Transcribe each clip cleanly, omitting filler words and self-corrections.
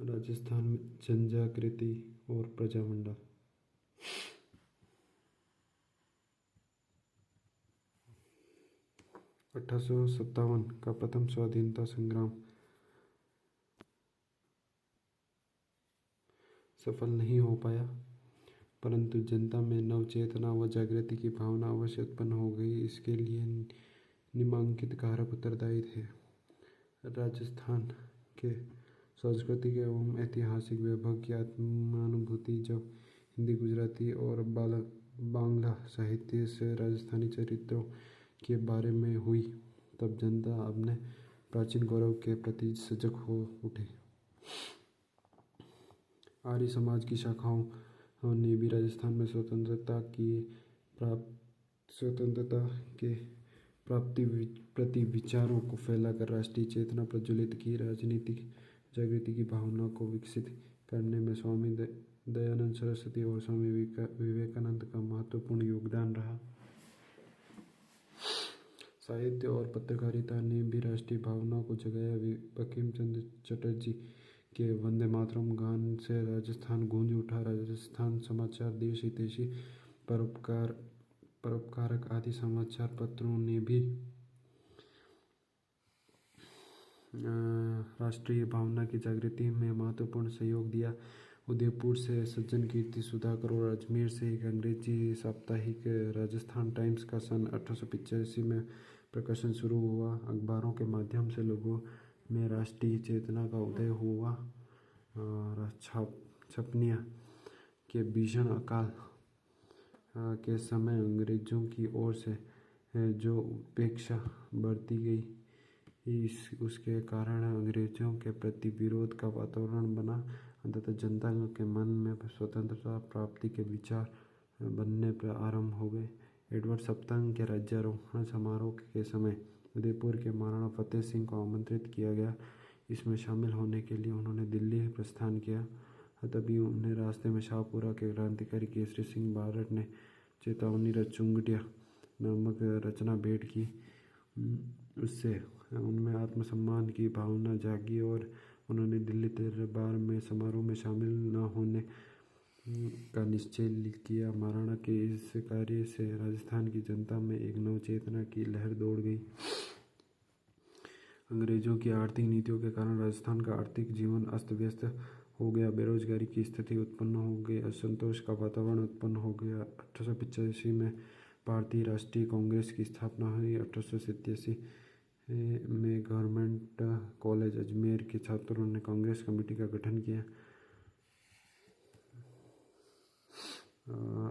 राजस्थान में जनजागृति और प्रजामंडल। 1857 का प्रथम स्वाधीनता संग्राम सफल नहीं हो पाया, परंतु जनता में नवचेतना व जागृति की भावना अवश्य उत्पन्न हो गई। इसके लिए निम्नलिखित कारक उत्तरदायी थे। राजस्थान के सांस्कृतिक एवं ऐतिहासिक वैभव की आत्मानुभूति जब हिंदी, गुजराती और बांग्ला साहित्य से राजस्थानी चरित्रों के बारे में हुई, तब जनता अपने प्राचीन गौरव के प्रति सजग हो उठी। आर्य समाज की शाखाओं ने भी राजस्थान में स्वतंत्रता के प्राप्ति प्रति विचारों को फैलाकर राष्ट्रीय चेतना प्रज्वलित की। राजनीतिक जागृति की भावना को विकसित करने में स्वामी दयानंद सरस्वती और स्वामी विवेकानंद का महत्वपूर्ण योगदान रहा। साहित्य और पत्रकारिता ने भी राष्ट्रीय भावना को जगाया। बंकिम चंद्र चटर्जी के वंदे मातरम गान से राजस्थान गूंज उठा। राजस्थान समाचार, देश हितैषी, परोपकारक आदि समाचार पत्रों ने भी राष्ट्रीय भावना की जागृति में महत्वपूर्ण सहयोग दिया। उदयपुर से सज्जन कीर्ति सुधाकर और अजमेर से एक अंग्रेजी साप्ताहिक राजस्थान टाइम्स का सन 1885 में प्रकाशन शुरू हुआ। अखबारों के माध्यम से लोगों में राष्ट्रीय चेतना का उदय हुआ। छपनिया के भीषण अकाल के समय अंग्रेजों की ओर से जो उपेक्षा बरती गई, उसके कारण अंग्रेजों के प्रति विरोध का वातावरण बना। अंततः जनता के मन में स्वतंत्रता प्राप्ति के विचार बनने पर आरंभ हो गए। एडवर्ड सप्तम के राज्यारोहण समारोह के समय उदयपुर के महाराणा फतेह सिंह को आमंत्रित किया गया। इसमें शामिल होने के लिए उन्होंने दिल्ली प्रस्थान किया। तभी उन्हें रास्ते में शाहपुरा के क्रांतिकारी केसरी सिंह बारट ने चेतावनी चुंगटिया नामक रचना भेंट की। उससे उनमें आत्मसम्मान की भावना जागी और उन्होंने दिल्ली दरबार में समारोह में शामिल न होने का निश्चय किया। महाराणा के इस कार्य से राजस्थान की जनता में एक नवचेतना की लहर दौड़ गई। अंग्रेजों की आर्थिक नीतियों के कारण राजस्थान का आर्थिक जीवन अस्त व्यस्त हो गया। बेरोजगारी की स्थिति उत्पन्न हो गई। असंतोष का वातावरण उत्पन्न हो गया। 1885 में भारतीय राष्ट्रीय कांग्रेस की स्थापना हुई। 1887 में गवर्नमेंट कॉलेज अजमेर के छात्रों ने कांग्रेस कमेटी का गठन किया।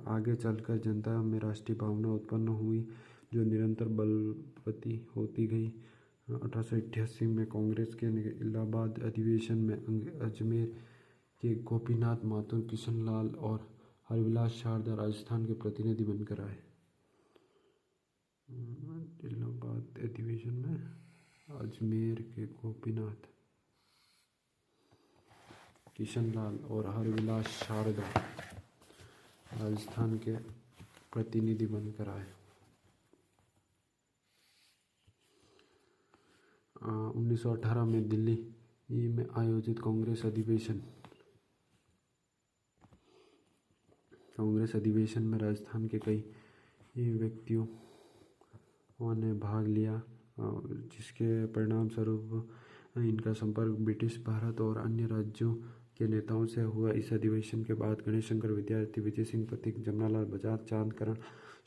आगे चलकर जनता में राष्ट्रीय भावना उत्पन्न हुई, जो निरंतर बलवती होती गई। 1888 में कांग्रेस के इलाहाबाद अधिवेशन में अजमेर के गोपीनाथ माथुर, किशनलाल और हरविलास शारदा राजस्थान के प्रतिनिधि बनकर आए। इलाहाबाद अधिवेशन में अजमेर के गोपीनाथ, किशनलाल और हरविलास शारदा राजस्थान के प्रतिनिधि बनकर आए। 1918 में दिल्ली में आयोजित कांग्रेस अधिवेशन में राजस्थान के कई व्यक्तियों ने भाग लिया, जिसके परिणाम स्वरूप इनका संपर्क ब्रिटिश भारत और अन्य राज्यों के नेताओं से हुआ। इस अधिवेशन के बाद गणेश शंकर विद्यार्थी, विजय सिंह पथिक, जमनालाल बजाज, चांद करण,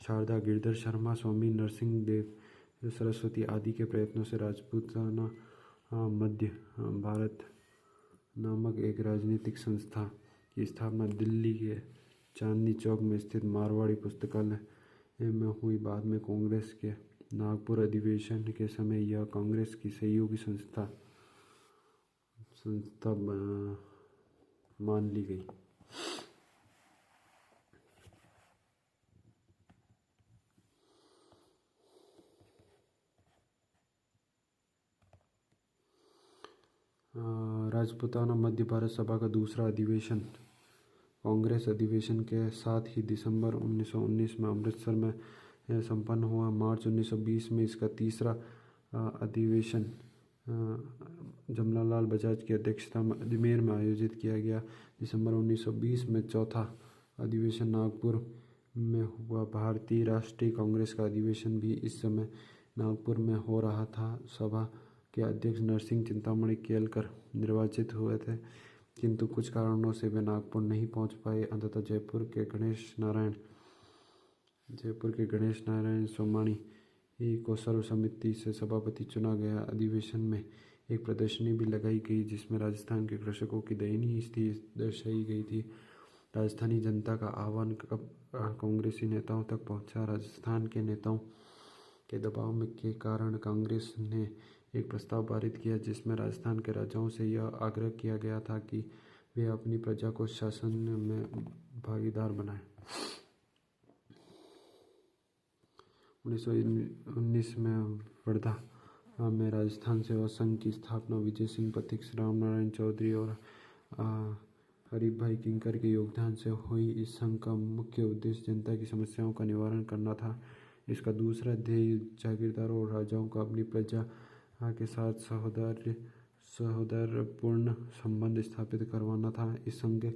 शारदा, गिरधर शर्मा, स्वामी नरसिंह देव सरस्वती आदि के प्रयत्नों से राजपूताना मध्य भारत नामक एक राजनीतिक संस्था की स्थापना दिल्ली के चांदनी चौक में स्थित मारवाड़ी पुस्तकालय में हुई। बाद में कांग्रेस के नागपुर अधिवेशन के समय यह कांग्रेस की सहयोगी संस्था मान ली गई। राजपूताना मध्य भारत सभा का दूसरा अधिवेशन कांग्रेस अधिवेशन के साथ ही दिसंबर 1919 में अमृतसर में संपन्न हुआ। मार्च 1920 में इसका तीसरा अधिवेशन जमनालाल बजाज की अध्यक्षता में अजमेर में आयोजित किया गया। दिसंबर 1920 में चौथा अधिवेशन नागपुर में हुआ। भारतीय राष्ट्रीय कांग्रेस का अधिवेशन भी इस समय नागपुर में हो रहा था। सभा के अध्यक्ष नरसिंह चिंतामणि केलकर निर्वाचित हुए थे, किंतु कुछ कारणों से वे नागपुर नहीं पहुंच पाए। अंततः जयपुर के गणेश नारायण सोमानी को सर्वसम्मति से सभापति चुना गया। अधिवेशन में एक प्रदर्शनी भी लगाई गई जिसमें राजस्थान के कृषकों की दयनीय स्थिति दर्शाई गई थी। राजस्थानी जनता का आह्वान कांग्रेसी नेताओं तक पहुंचा। राजस्थान के नेताओं के दबाव के कारण कांग्रेस ने एक प्रस्ताव पारित किया जिसमें राजस्थान के राजाओं से यह आग्रह किया गया था कि वे अपनी प्रजा को शासन में भागीदार बनाएं। 1919 में वर्धा में राजस्थान सेवा संघ की स्थापना विजय सिंह पथिक, रामनारायण चौधरी और हरीफ भाई किंकर के योगदान से हुई। इस संघ का मुख्य उद्देश्य जनता की समस्याओं का निवारण करना था। इसका दूसरा ध्येय जागीरदारों और राजाओं को अपनी प्रजा के साथ सौहार्दपूर्ण संबंध स्थापित करवाना था। इस संघ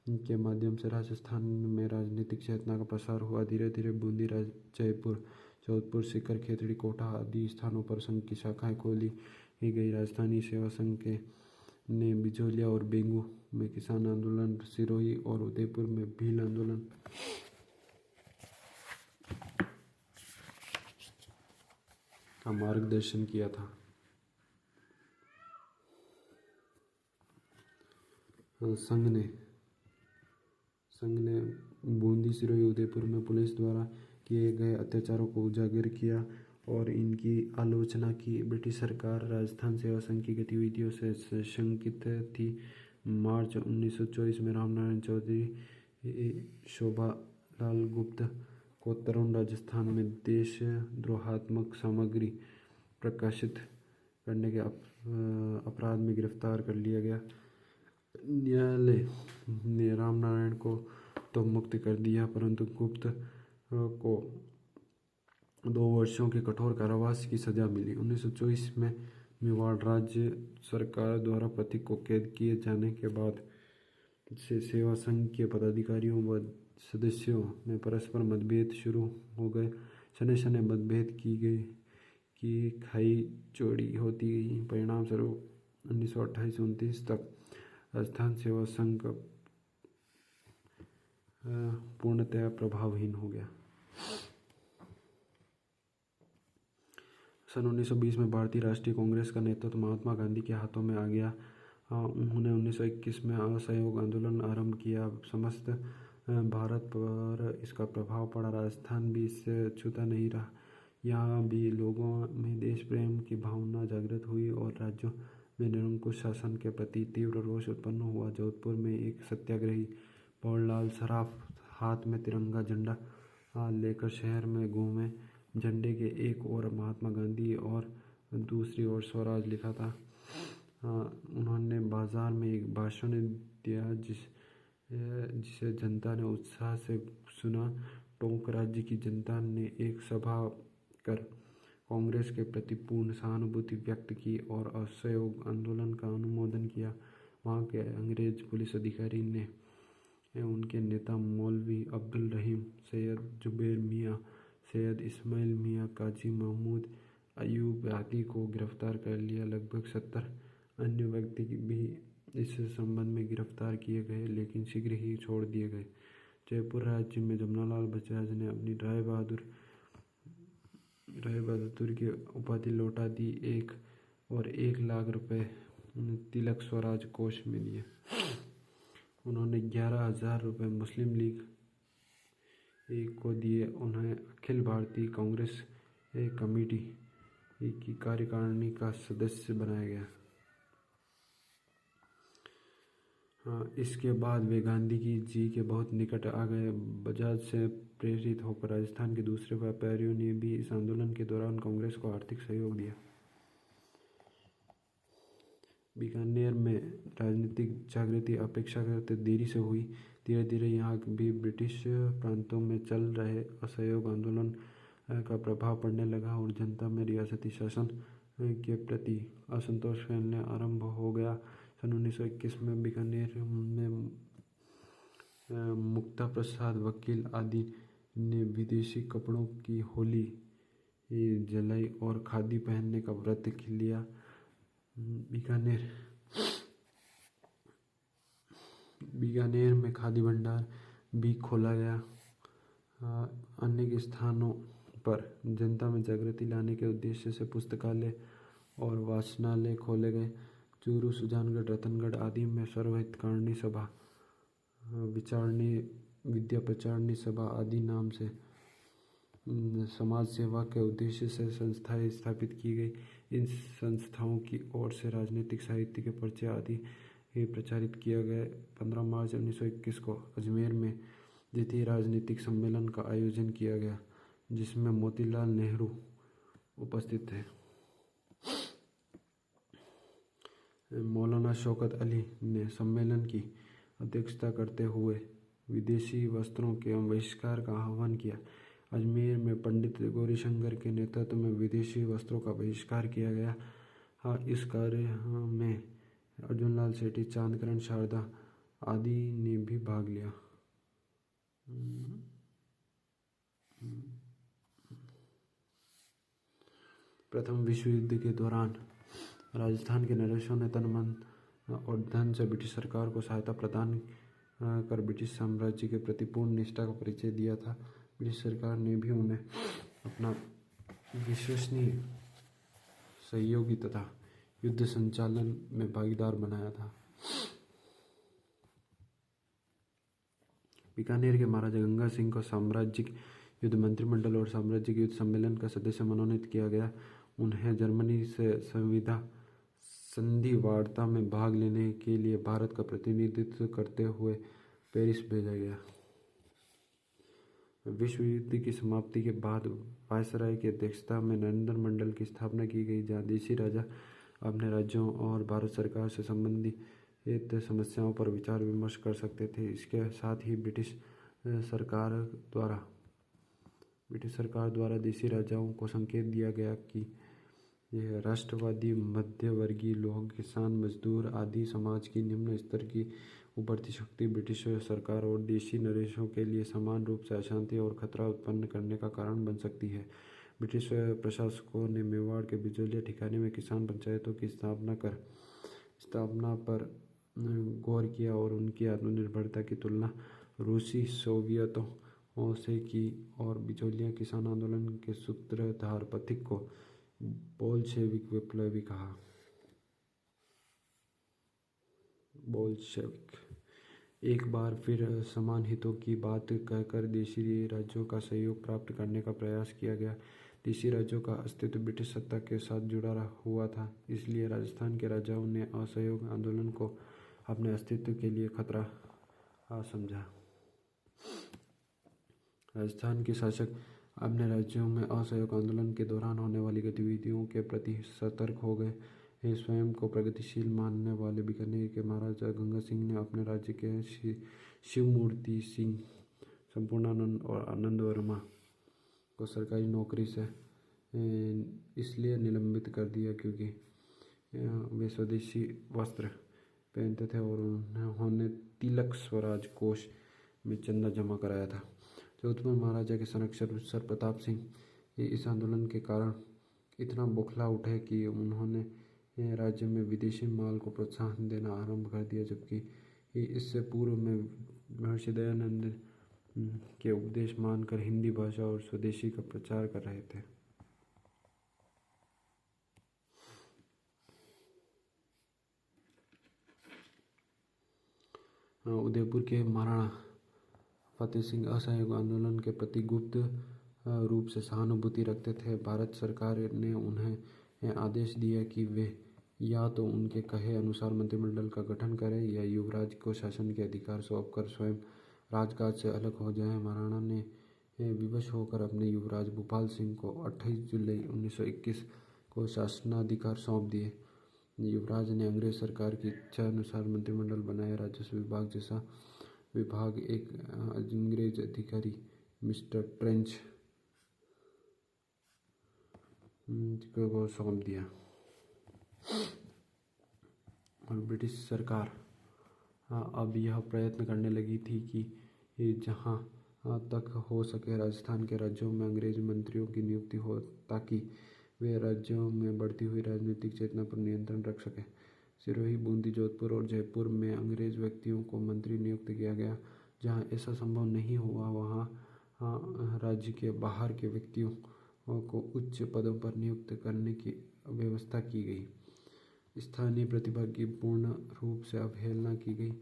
के माध्यम से राजस्थान में राजनीतिक चेतना का प्रसार हुआ। धीरे धीरे बूंदी, जयपुर, जोधपुर, सीकर, खेतड़ी, कोटा आदि स्थानों पर संघ की शाखाएं खोली गई। राजस्थानी सेवा संघ ने बिजोलिया और बेंगू में किसान आंदोलन, सिरोही और उदयपुर में भील आंदोलन का मार्गदर्शन किया था। संघ ने बूंदी, सिरोही, उदयपुर में पुलिस द्वारा किए गए अत्याचारों को उजागर किया और इनकी आलोचना की। ब्रिटिश सरकार राजस्थान सेवा संघ की गतिविधियों से शंकित थी। मार्च 1924 में रामनारायण चौधरी, शोभालाल गुप्त को तरुण राजस्थान में देशद्रोहात्मक सामग्री प्रकाशित करने के अपराध में गिरफ्तार कर लिया गया। न्यायालय ने रामनारायण को तो मुक्त कर दिया, परंतु गुप्त को 2 वर्षों के कठोर कारावास की सजा मिली। 1924 में मेवाड़ राज्य सरकार द्वारा पथिक को कैद किए जाने के बाद से सेवा संघ के पदाधिकारियों व सदस्यों में परस्पर मतभेद शुरू हो गए। शनै शनै मतभेद की खाई चौड़ी होती गई। परिणाम स्वरूप 1928-29 तक राजस्थान सेवा संघ पूर्णतः प्रभावहीन हो गया। सन 1920 में भारतीय राष्ट्रीय कांग्रेस का नेतृत्व महात्मा गांधी के हाथों में आ गया। उन्होंने 1921 में असहयोग आंदोलन आरंभ किया। समस्त भारत पर इसका प्रभाव पड़ा। राजस्थान भी इससे अछूता नहीं रहा। यहाँ भी लोगों में देश प्रेम की भावना जागृत हुई और राज्यों में निरंकुश शासन के प्रति तीव्र रोष उत्पन्न हुआ। जोधपुर में एक सत्याग्रही पौड़लाल सराफ हाथ में तिरंगा झंडा लेकर शहर में घूमे। झंडे के एक ओर महात्मा गांधी और दूसरी ओर स्वराज लिखा था। उन्होंने बाजार में एक भाषण दिया जिसे जनता ने उत्साह से सुना। टोंक राज्य की जनता ने एक सभा कर कांग्रेस के प्रति पूर्ण सहानुभूति व्यक्त की और असहयोग आंदोलन का अनुमोदन किया। वहाँ के अंग्रेज पुलिस अधिकारी ने उनके नेता मौलवी अब्दुल रहीम, सैयद जुबैर मियाँ, सैयद इस्माइल मियाँ, काजी महमूद अयूब आदि को गिरफ्तार कर लिया। लगभग 70 अन्य व्यक्ति भी इस संबंध में गिरफ्तार किए गए, लेकिन शीघ्र ही छोड़ दिए गए। जयपुर राज्य में जमनालाल बजाज ने अपनी राय बहादुर की उपाधि लौटा दी। 1 लाख रुपए तिलक स्वराज कोष में दिए। उन्होंने 11,000 रुपये मुस्लिम लीग को दिए। उन्हें अखिल भारतीय कांग्रेस कमेटी की कार्यकारिणी का सदस्य बनाया गया। इसके बाद वे गांधी जी के बहुत निकट आ गए। बजाज से प्रेरित होकर राजस्थान के दूसरे व्यापारियों ने भी इस आंदोलन के दौरान कांग्रेस को आर्थिक सहयोग दिया। बीकानेर में राजनीतिक जागृति अपेक्षाकृत देरी से हुई। धीरे धीरे यहाँ भी ब्रिटिश प्रांतों में चल रहे असहयोग आंदोलन का प्रभाव पड़ने लगा और जनता में रियासती शासन के प्रति असंतोष फैलने आरंभ हो गया। सन 1921 में बीकानेर में मुक्ता प्रसाद वकील आदि ने विदेशी कपड़ों की होली जलाई और खादी पहनने का व्रत लिया। बीकानेर में खादी भंडार भी खोला गया। अनेक स्थानों पर जनता में जागृति लाने के उद्देश्य से पुस्तकालय और वाचनालय खोले गए। चूरू, सुजानगढ़, रतनगढ़ आदि में सर्वहितकारणी सभा, विचारणी, विद्या प्रचारणी सभा आदि नाम से समाज सेवा के उद्देश्य से संस्थाएं स्थापित की गई। इन संस्थाओं की ओर से राजनीतिक साहित्य के परिचय आदि प्रचारित किया गया। 15 मार्च 1921 को अजमेर में द्वितीय राजनीतिक सम्मेलन का आयोजन किया गया, जिसमें मोतीलाल नेहरू उपस्थित थे। मौलाना शौकत अली ने सम्मेलन की अध्यक्षता करते हुए विदेशी वस्त्रों के बहिष्कार का आह्वान किया। अजमेर में पंडित गौरीशंकर के नेतृत्व में विदेशी वस्त्रों का बहिष्कार किया गया। इस कार्य में अर्जुनलाल सेठी, चांदकरण, शारदा आदि ने भी भाग लिया। प्रथम विश्व युद्ध के दौरान राजस्थान के नरेशों ने तन, मन और धन से ब्रिटिश सरकार को सहायता प्रदान कर ब्रिटिश साम्राज्य के प्रति पूर्ण निष्ठा का परिचय दिया था। ब्रिटिश सरकार ने भी उन्हें अपना विश्वसनीय सहयोगी तथा युद्ध संचालन में भागीदार बनाया था। बीकानेर के महाराजा गंगा सिंह को साम्राज्यिक युद्ध मंत्रिमंडल और साम्राज्यिक युद्ध सम्मेलन का सदस्य मनोनीत किया गया। उन्हें जर्मनी से संधि वार्ता में भाग लेने के लिए भारत का प्रतिनिधित्व करते हुए पेरिस भेजा गया। विश्व युद्ध की समाप्ति के बाद वायसराय की अध्यक्षता में नरेंद्र मंडल की स्थापना की गई, जहां देशी राजा अपने राज्यों और भारत सरकार से संबंधित समस्याओं पर विचार विमर्श कर सकते थे। इसके साथ ही ब्रिटिश सरकार द्वारा देशी राजाओं को संकेत दिया गया कि यह राष्ट्रवादी, मध्यवर्गीय लोग, किसान, मजदूर आदि समाज की निम्न स्तर की उभरती शक्ति ब्रिटिश सरकार और देशी नरेशों के लिए समान रूप से अशांति और खतरा उत्पन्न करने का कारण बन सकती है। ब्रिटिश प्रशासकों ने मेवाड़ के बिजोलिया ठिकाने में किसान पंचायतों की स्थापना पर गौर किया और उनकी आत्मनिर्भरता की तुलना रूसी सोवियतों से की और बिजोलिया किसान आंदोलन के सूत्रधार पथिक को बोल्शेविक विप्लवी कहा। बोल्शेविक एक बार फिर समान हितों की बात कहकर देशी राज्यों का सहयोग प्राप्त करने का प्रयास किया गया। देशी राज्यों का अस्तित्व ब्रिटिश सत्ता के साथ जुड़ा हुआ था, इसलिए राजस्थान के राजाओं ने असहयोग आंदोलन को अपने अस्तित्व के लिए खतरा समझा। राजस्थान के शासक अपने राज्यों में असहयोग आंदोलन के दौरान होने वाली गतिविधियों के प्रति सतर्क हो गए। स्वयं को प्रगतिशील मानने वाले बीकानेर के महाराजा गंगा सिंह ने अपने राज्य के शिवमूर्ति सिंह, संपूर्णानंद और आनंद वर्मा को सरकारी नौकरी से इसलिए निलंबित कर दिया क्योंकि वे स्वदेशी वस्त्र पहनते थे और उन्होंने तिलक स्वराज कोष में चंदा जमा कराया था। जोधपुर महाराजा के संरक्षक सर प्रताप सिंह इस आंदोलन के कारण इतना बौखला उठे कि उन्होंने राज्य में विदेशी माल को प्रोत्साहन देना आरंभ कर दिया, जबकि इससे पूर्व में महर्षि दयानंद के उपदेश मानकर हिंदी भाषा और स्वदेशी का प्रचार कर रहे थे। उदयपुर के महाराणा फतेह सिंह असहयोग आंदोलन के प्रति गुप्त रूप से सहानुभूति रखते थे। भारत सरकार ने उन्हें आदेश दिया कि वे या तो उनके कहे अनुसार मंत्रिमंडल का गठन करें या युवराज को शासन के अधिकार सौंपकर स्वयं राजकाज से अलग हो जाएं। महाराणा ने विवश होकर अपने युवराज भूपाल सिंह को 28 जुलाई 1921 को शासनाधिकार सौंप दिए। युवराज ने अंग्रेज सरकार की इच्छा अनुसार मंत्रिमंडल बनाया। राजस्व विभाग जैसा विभाग एक अंग्रेज अधिकारी मिस्टर ट्रेंच को सौंप दिया। और ब्रिटिश सरकार अब यह प्रयत्न करने लगी थी कि जहाँ तक हो सके राजस्थान के राज्यों में अंग्रेज मंत्रियों की नियुक्ति हो, ताकि वे राज्यों में बढ़ती हुई राजनीतिक चेतना पर नियंत्रण रख सकें। सिरोही, बूंदी, जोधपुर और जयपुर में अंग्रेज व्यक्तियों को मंत्री नियुक्त किया गया। जहाँ ऐसा संभव नहीं हुआ वहाँ राज्य के बाहर के व्यक्तियों को उच्च पदों पर नियुक्त करने की व्यवस्था की गई। स्थानीय प्रतिभा की पूर्ण रूप से अवहेलना की गई।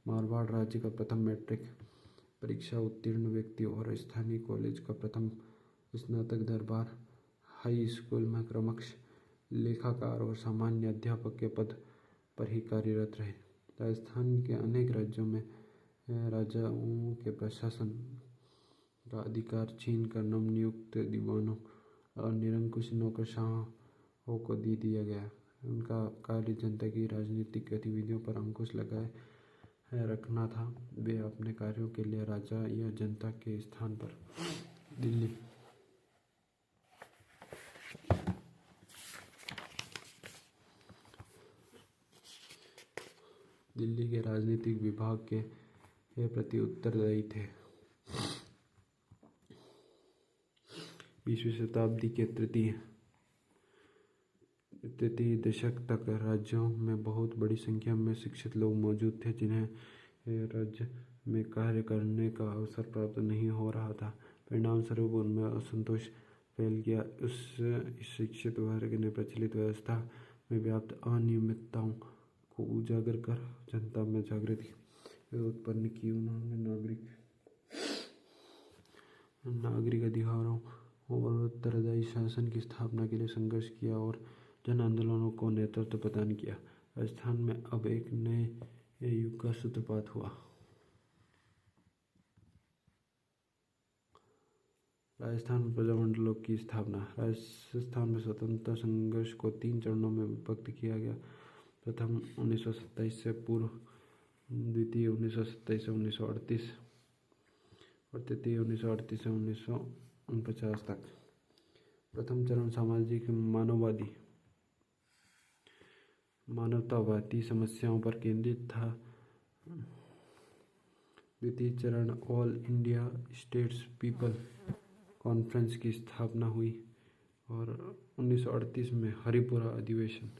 मारवाड़ राज्य का प्रथम मैट्रिक परीक्षा उत्तीर्ण व्यक्ति और स्थानीय कॉलेज का प्रथम स्नातक दरबार हाई स्कूल में क्रमशः लेखाकार और सामान्य अध्यापक के पद पर ही कार्यरत रहे। राजस्थान के अनेक राज्यों में राजाओं के प्रशासन का अधिकार छीन कर नवनियुक्त दीवानों और निरंकुश नौकरशाहों को दे दिया गया। उनका कार्य जनता की राजनीतिक गतिविधियों पर अंकुश लगाए रखना था। वे अपने कार्यों के लिए राजा या जनता के स्थान पर दिल्ली के राजनीतिक विभाग के प्रति उत्तरदायी थे। 20वीं शताब्दी के तृतीय दशक तक राज्यों में बहुत बड़ी संख्या में शिक्षित लोग मौजूद थे, जिन्हें राज्य में कार्य करने का अवसर प्राप्त नहीं हो रहा था। परिणाम स्वरूप उनमें असंतोष फैल गया। इस शिक्षित वर्ग ने प्रचलित व्यवस्था में व्याप्त अनियमितताओं को उजागर कर जनता में जागृति उत्पन्न की। उन्होंने नागरिक अधिकारों और उत्तरदायी शासन की स्थापना के लिए संघर्ष किया और जन आंदोलनों को नेतृत्व प्रदान किया। राजस्थान में अब एक नए युग का सूत्रपात हुआ। राजस्थान में प्रजामंडलों की स्थापना। राजस्थान में स्वतंत्रता संघर्ष को 3 चरणों में विभक्त किया गया। प्रथम 1927 से पूर्व, द्वितीय 1927 से 1938 और तृतीय 1938 से 1949 तक। प्रथम चरण सामाजिक मानवतावादी समस्याओं पर केंद्रित था। द्वितीय चरण all India states people conference की स्थापना हुई और 1938 में हरिपुरा अधिवेशन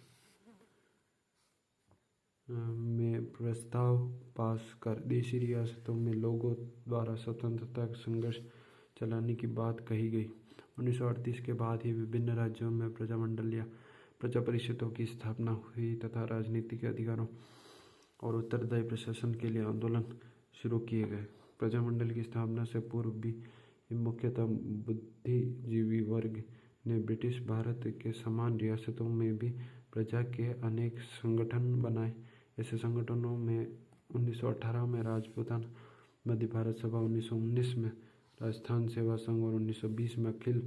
में प्रस्ताव पास कर देशी रियासतों में लोगों द्वारा स्वतंत्रता संघर्ष चलाने की बात कही गई। 1938 के बाद ही विभिन्न राज्यों में प्रजामंडल या प्रजा परिषदों की स्थापना हुई तथा राजनीतिक अधिकारों और उत्तरदायी प्रशासन के लिए आंदोलन शुरू किए गए। प्रजामंडल की स्थापना से पूर्व भी मुख्यतः बुद्धिजीवी वर्ग ने ब्रिटिश भारत के समान रियासतों में भी प्रजा के अनेक संगठन बनाए। ऐसे संगठनों में 1918 में राजपूताना मध्य भारत सभा, 1919 में राजस्थान सेवा संघ और 1920 में अखिल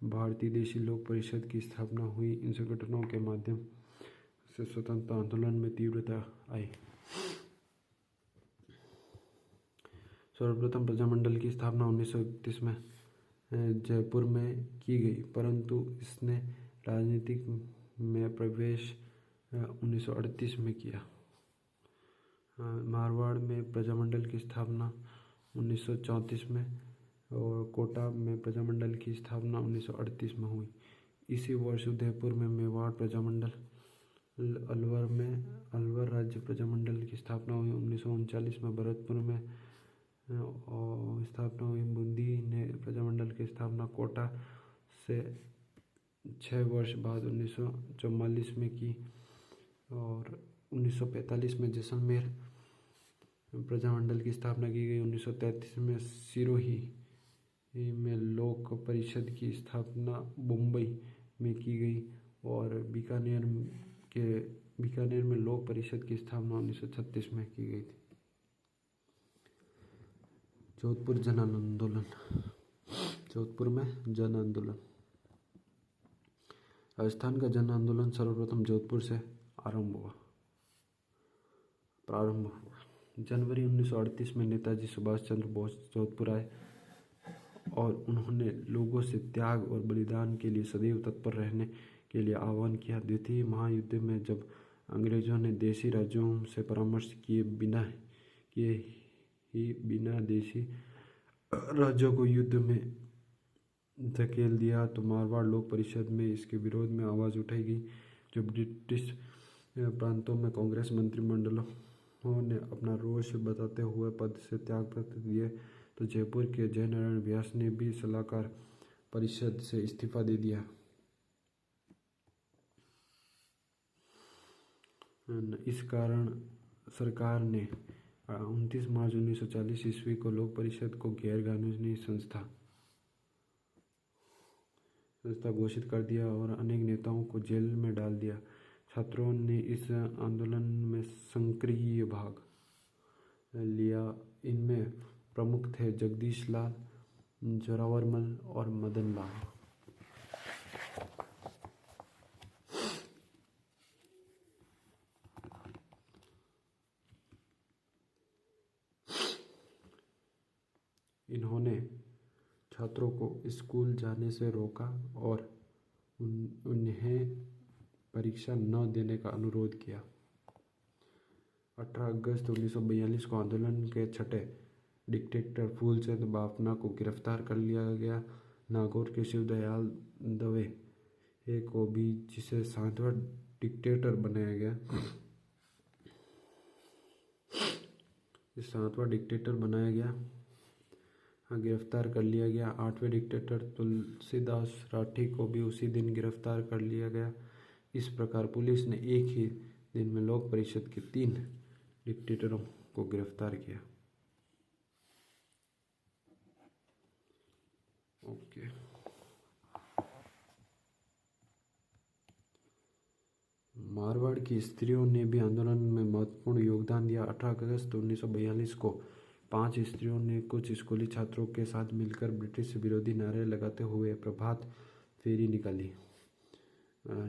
भारतीय देशी लोक परिषद की स्थापना हुई। इन संगठनों के माध्यम से स्वतंत्रता आंदोलन में तीव्रता आई। सर्वप्रथम प्रजामंडल की स्थापना 1931 में जयपुर में की गई, परंतु इसने राजनीतिक में प्रवेश 1938 में किया। मारवाड़ में प्रजामंडल की स्थापना 1934 में और कोटा में प्रजामंडल की स्थापना 1938 में हुई। इसी वर्ष उदयपुर में मेवाड़ प्रजामंडल, अलवर राज्य प्रजामंडल की स्थापना हुई। 1939 में भरतपुर में स्थापना हुई। बूंदी ने प्रजामंडल की स्थापना कोटा से 6 वर्ष बाद 1944 में की और 1945 में जैसलमेर प्रजामंडल की स्थापना की गई। 1933 में सिरोही में लोक परिषद की स्थापना मुंबई में की गई और बीकानेर में लोक परिषद की स्थापना 1936 में की गई थी। जोधपुर जन आंदोलन। जोधपुर में जन आंदोलन। राजस्थान का जन आंदोलन सर्वप्रथम जोधपुर से प्रारंभ हुआ। जनवरी 1938 में नेताजी सुभाष चंद्र बोस जोधपुर आए और उन्होंने लोगों से त्याग और बलिदान के लिए सदैव तत्पर रहने के लिए आह्वान किया। द्वितीय महायुद्ध में जब अंग्रेजों ने देशी राज्यों से परामर्श किए बिना देशी राज्यों को युद्ध में धकेल दिया तो मारवाड़ लोक परिषद में इसके विरोध में आवाज़ उठाई गई। जब ब्रिटिश प्रांतों में कांग्रेस मंत्रिमंडलों ने अपना रोष बताते हुए पद से त्यागपत्र दिए तो जयपुर के जयनारायण व्यास ने भी सलाहकार परिषद से इस्तीफा दे दिया। इस कारण सरकार ने 29 मार्च 1940 ईस्वी को लोक परिषद को गैर कानूनी संस्था घोषित कर दिया और अनेक नेताओं को जेल में डाल दिया। छात्रों ने इस आंदोलन में सक्रिय भाग लिया। इनमें प्रमुख थे जगदीश लाल, जोरावरमल और मदन लाल। इन्होंने छात्रों को स्कूल जाने से रोका और उन्हें परीक्षा न देने का अनुरोध किया। 18 अगस्त 1942 को आंदोलन के छठे डिक्टेटर फूलचंद बाफना को गिरफ्तार कर लिया गया। नागौर के शिवदयाल दवे को भी, जिसे 7वां डिक्टेटर बनाया गया, गिरफ्तार कर लिया गया। 8वें डिक्टेटर तुलसीदास राठी को भी उसी दिन गिरफ्तार कर लिया गया। इस प्रकार पुलिस ने एक ही दिन में लोक परिषद के 3 डिक्टेटरों को गिरफ्तार किया। ओके। मारवाड़ की स्त्रियों ने भी आंदोलन में महत्वपूर्ण योगदान दिया। 18 अगस्त 1942 को 5 स्त्रियों ने कुछ स्कूली छात्रों के साथ मिलकर ब्रिटिश विरोधी नारे लगाते हुए प्रभात फेरी निकाली।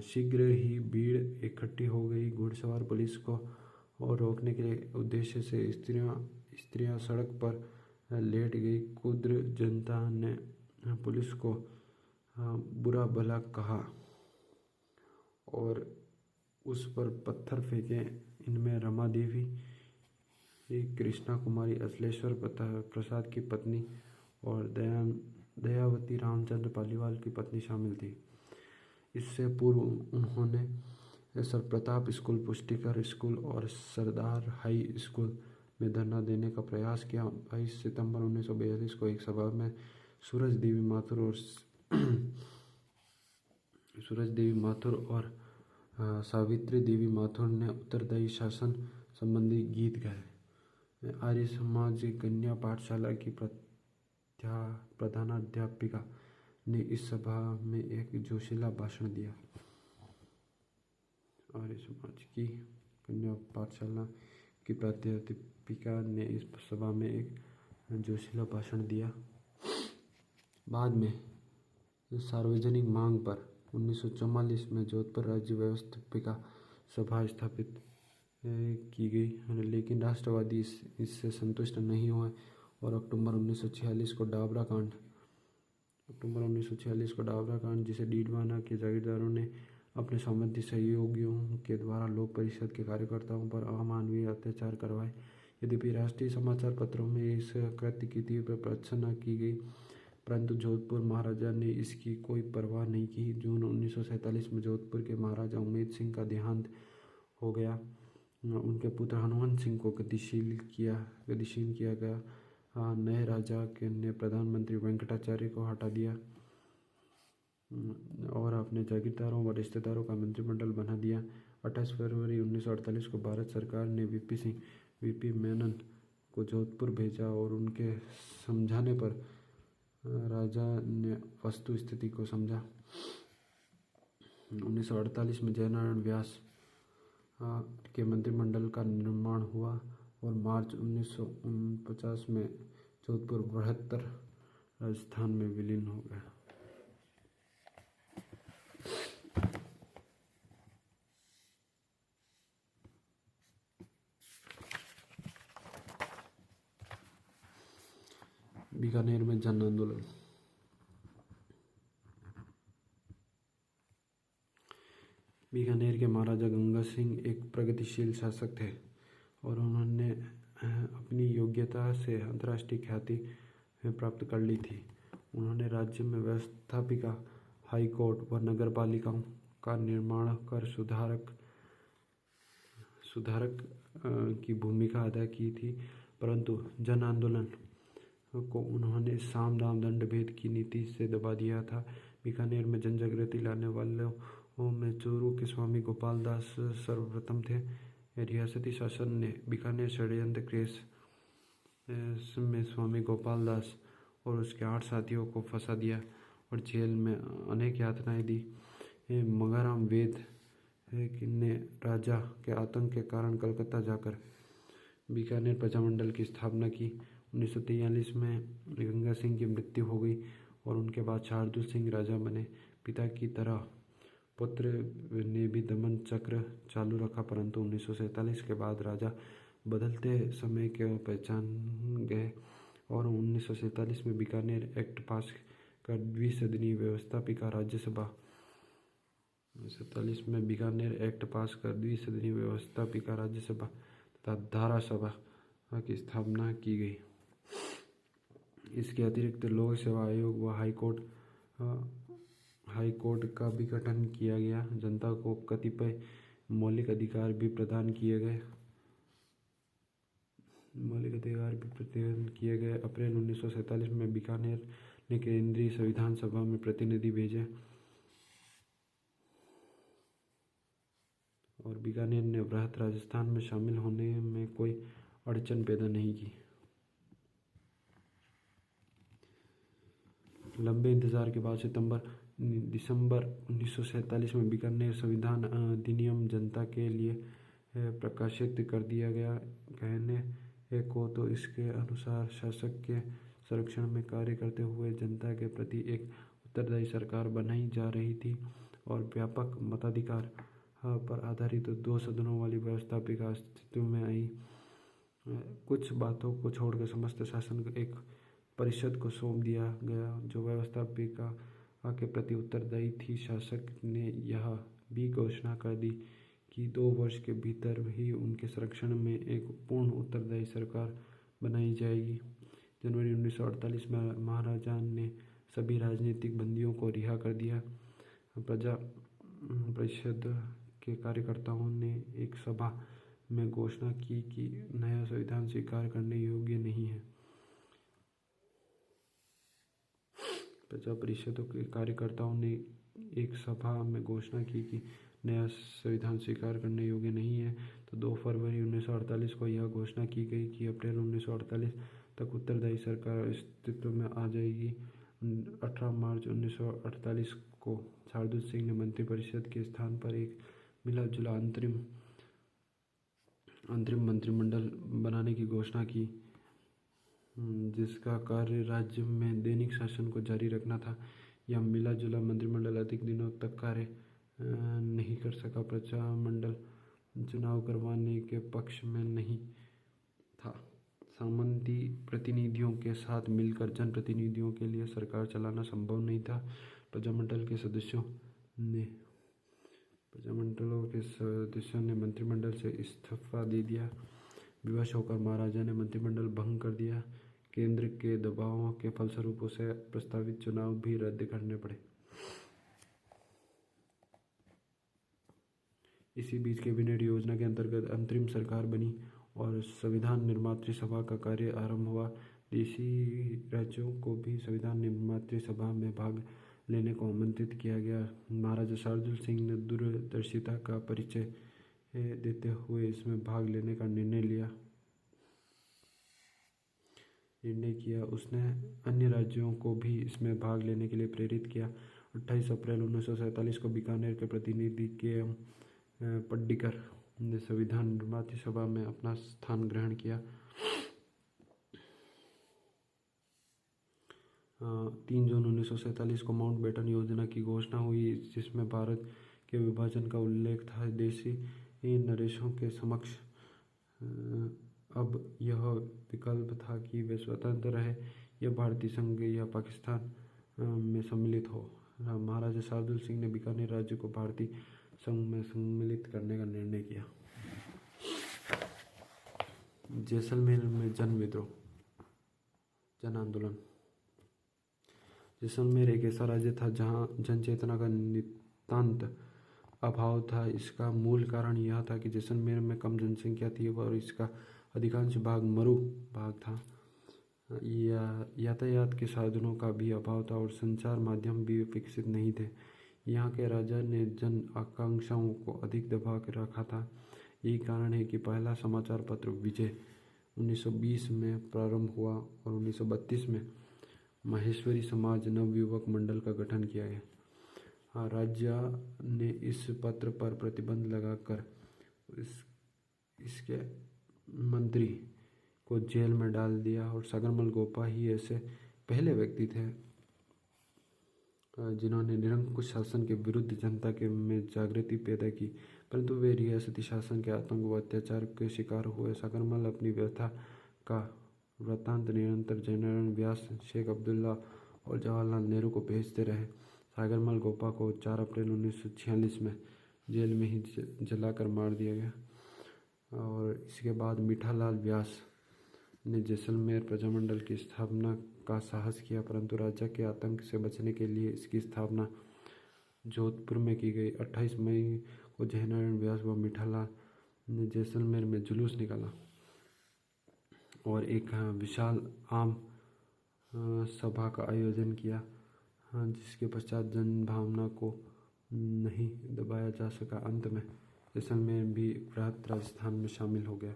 शीघ्र ही भीड़ इकट्ठी हो गई। घुड़सवार पुलिस को और रोकने के उद्देश्य से स्त्रियां सड़क पर लेट गई। कुद्र जनता ने पुलिस को बुरा भला कहा और उस पर पत्थर फेंके। इनमें रमा देवी, कृष्णा कुमारी, अचलेश्वर प्रसाद की पत्नी और दयावती रामचंद्र पालीवाल की पत्नी शामिल थी। इससे पूर्व उन्होंने सरप्रताप स्कूल, पुष्टिकर स्कूल और सरदार हाई स्कूल में धरना देने का प्रयास किया। 22 सितंबर 1942 को एक सभा में सूरज देवी माथुर और सावित्री देवी माथुर ने उत्तरदायी शासन संबंधी गीत गाए। आर्य समाज कन्या पाठशाला की प्रधानाध्यापिका ने इस सभा में एक जोशीला भाषण दिया। आर्य समाज की कन्या पाठशाला की प्राध्यापिका ने इस सभा में एक जोशीला भाषण दिया। बाद में सार्वजनिक मांग पर 1944 में जोधपुर राज्य व्यवस्थापिका सभा स्थापित की गई, लेकिन राष्ट्रवादी इससे संतुष्ट नहीं हुए और अक्टूबर 1946 को डाबरा कांड, जिसे डीडवाना के जागीरदारों ने अपने संबंधी सहयोगियों के द्वारा लोक परिषद के कार्यकर्ताओं पर अमानवीय अत्याचार करवाए। यद्यपि राष्ट्रीय समाचार पत्रों में इस कृत्य की तीव्र भर्त्सना की गई, परंतु जोधपुर महाराजा ने इसकी कोई परवाह नहीं की। जून 1947 में जोधपुर के महाराजा उमेद सिंह का देहांत हो गया। उनके पुत्र हनुमंत सिंह को गतिशील किया गया। नए राजा ने प्रधानमंत्री वेंकटाचार्य को हटा दिया और अपने जागीरदारों व रिश्तेदारों का मंत्रिमंडल बना दिया। 28 फरवरी 1948 को भारत सरकार ने वीपी मेनन को जोधपुर भेजा और उनके समझाने पर राजा ने वस्तु स्थिति को समझा। 1948 में जयनारायण व्यास के मंत्रिमंडल का निर्माण हुआ और मार्च 1949 में जोधपुर बृहत्तर राजस्थान में विलीन हो गया। बीकानेर में जन आंदोलन। बीकानेर के महाराजा गंगा सिंह एक प्रगतिशील शासक थे और उन्होंने अपनी योग्यता से अंतर्राष्ट्रीय ख्याति प्राप्त कर ली थी। उन्होंने राज्य में व्यवस्थापिका, हाई कोर्ट व नगर पालिकाओं का निर्माण कर सुधारक की भूमिका अदा की थी, परंतु जन आंदोलन को उन्होंने साम दाम दंड भेद की नीति से दबा दिया था। बीकानेर में जन जागृति लाने वालों में चूरू के स्वामी गोपाल दास सर्वप्रथम थे। रियासती शासन ने बीकानेर षड्यंत्र केस में स्वामी गोपाल दास और उसके 8 साथियों को फंसा दिया और जेल में अनेक यातनाएं दी। मंगाराम वेद ने राजा के आतंक के कारण कलकत्ता जाकर बीकानेर प्रजामंडल की स्थापना की। 1943 में गंगा सिंह की मृत्यु हो गई और उनके बाद शार्दुल सिंह राजा बने। पिता की तरह पुत्र ने भी दमन चक्र चालू रखा, परंतु 1947 के बाद राजा बदलते समय के पहचान गए और 1947 में बीकानेर एक्ट पास कर द्विसदनीय व्यवस्थापिका राज्यसभा 1947 में बीकानेर एक्ट पास कर द्विसदनीय व्यवस्थापिका राज्यसभा तथा धारा सभा की स्थापना की गई। इसके अतिरिक्त लोक सेवा आयोग व हाई कोर्ट का भी गठन किया गया। जनता को कतिपय मौलिक अधिकार भी प्रदान किए गए। अप्रैल 1947 में बीकानेर ने केंद्रीय संविधान सभा में प्रतिनिधि भेजे और बीकानेर ने बृहत राजस्थान में शामिल होने में कोई अड़चन पैदा नहीं की। लंबे इंतजार के बाद दिसंबर 1947 में बीकानेर संविधान अधिनियम जनता के लिए प्रकाशित कर दिया गया। कहने को तो इसके अनुसार शासक के संरक्षण में कार्य करते हुए जनता के प्रति एक उत्तरदायी सरकार बनाई जा रही थी और व्यापक मताधिकार पर आधारित 2 सदनों वाली व्यवस्थापिका अस्तित्व में आई। कुछ बातों को छोड़कर समस्त शासन को एक परिषद को सौंप दिया गया जो व्यवस्थापिका के प्रति उत्तरदायी थी। शासक ने यह भी घोषणा कर दी कि 2 वर्ष के भीतर ही उनके संरक्षण में एक पूर्ण उत्तरदायी सरकार बनाई जाएगी। जनवरी 1948 में महाराजा ने सभी राजनीतिक बंदियों को रिहा कर दिया। प्रजा परिषद के कार्यकर्ताओं ने एक सभा में घोषणा की कि नया संविधान स्वीकार करने योग्य नहीं है। प्रजा परिषद के कार्यकर्ताओं ने एक सभा में घोषणा की कि नया संविधान स्वीकार करने योग्य नहीं है। तो 2 फरवरी 1948 को यह घोषणा की गई कि अप्रैल 1948 तक उत्तरदायी सरकार अस्तित्व में आ जाएगी। 18 मार्च 1948 को शार्दुल सिंह ने मंत्रिपरिषद के स्थान पर एक मिला जुला अंतरिम मंत्रिमंडल बनाने की घोषणा की, जिसका कार्य राज्य में दैनिक शासन को जारी रखना था। यह मिला जुला मंत्रिमंडल अधिक दिनों तक कार्य नहीं कर सका। प्रजामंडल चुनाव करवाने के पक्ष में नहीं था। सामंती प्रतिनिधियों के साथ मिलकर जनप्रतिनिधियों के लिए सरकार चलाना संभव नहीं था। प्रजामंडल के सदस्यों ने मंत्रिमंडल से इस्तीफा दे दिया। विवश होकर महाराजा ने मंत्रिमंडल भंग कर दिया। केंद्र के दबाव के फलस्वरूप उसे प्रस्तावित चुनाव भी रद्द करने पड़े। इसी बीच कैबिनेट योजना के अंतर्गत अंतरिम सरकार बनी और संविधान निर्मात्री सभा का कार्य आरंभ हुआ। देशी राज्यों को भी संविधान निर्मात्री सभा में भाग लेने को आमंत्रित किया गया। महाराजा शार्दुल सिंह ने दूरदर्शिता का परिचय देते हुए इसमें भाग लेने का निर्णय किया। उसने अन्य राज्यों को भी इसमें भाग लेने के लिए प्रेरित किया। 28 अप्रैल 1947 को बीकानेर के प्रतिनिधि के पड्डीकर ने संविधान निर्मात्री सभा में अपना स्थान ग्रहण किया। 3 जून 1947 को माउंटबेटन योजना की घोषणा हुई, जिसमें भारत के विभाजन का उल्लेख था। देशी नरेशों के समक्ष अब यह विकल्प था कि वे स्वतंत्र रहे या भारतीय संघ या पाकिस्तान में सम्मिलित हो। महाराजा शार्दुल सिंह ने बीकानेर राज्य को भारतीय संघ में सम्मिलित करने का निर्णय किया। जैसलमेर में जन विद्रोह, जन आंदोलन। जैसलमेर एक ऐसा राज्य था जहां जनचेतना का नितांत अभाव था। इसका मूल कारण यह था कि जैसलमेर में कम जनसंख्या थी और इसका अधिकांश भाग मरु भाग था। यातायात के साधनों का भी अभाव था और संचार माध्यम भी विकसित नहीं थे। यहाँ के राजा ने जन आकांक्षाओं को अधिक दबा कर रखा था। यही कारण है कि पहला समाचार पत्र विजय 1920 में प्रारंभ हुआ और 1932 में माहेश्वरी समाज नवयुवक मंडल का गठन किया गया। राज्य ने इस पत्र पर प्रतिबंध लगाकर इसके मंत्री को जेल में डाल दिया और सागरमल गोपा ही ऐसे पहले व्यक्ति थे जिन्होंने निरंकुश शासन के विरुद्ध जनता के में जागृति पैदा की, परंतु वे रियासती शासन के आतंक व अत्याचार के शिकार हुए। सागरमल अपनी व्यथा का वृत्तांत निरंतर जयनारायण व्यास, शेख अब्दुल्ला और जवाहरलाल नेहरू को भेजते रहे। सागरमल गोपा को 4 अप्रैल 1946 में जेल में ही जलाकर मार दिया गया और इसके बाद मीठालाल व्यास ने जैसलमेर प्रजामंडल की स्थापना का साहस किया, परंतु राजा के आतंक से बचने के लिए इसकी स्थापना जोधपुर में की गई। 28 मई को जयनारायण व्यास व मीठालाल ने जैसलमेर में जुलूस निकाला और एक विशाल आम सभा का आयोजन किया, जिसके पश्चात जन भावना को नहीं दबाया जा सका। अंत में जैसलमेर भी वृहत राजस्थान में शामिल हो गया।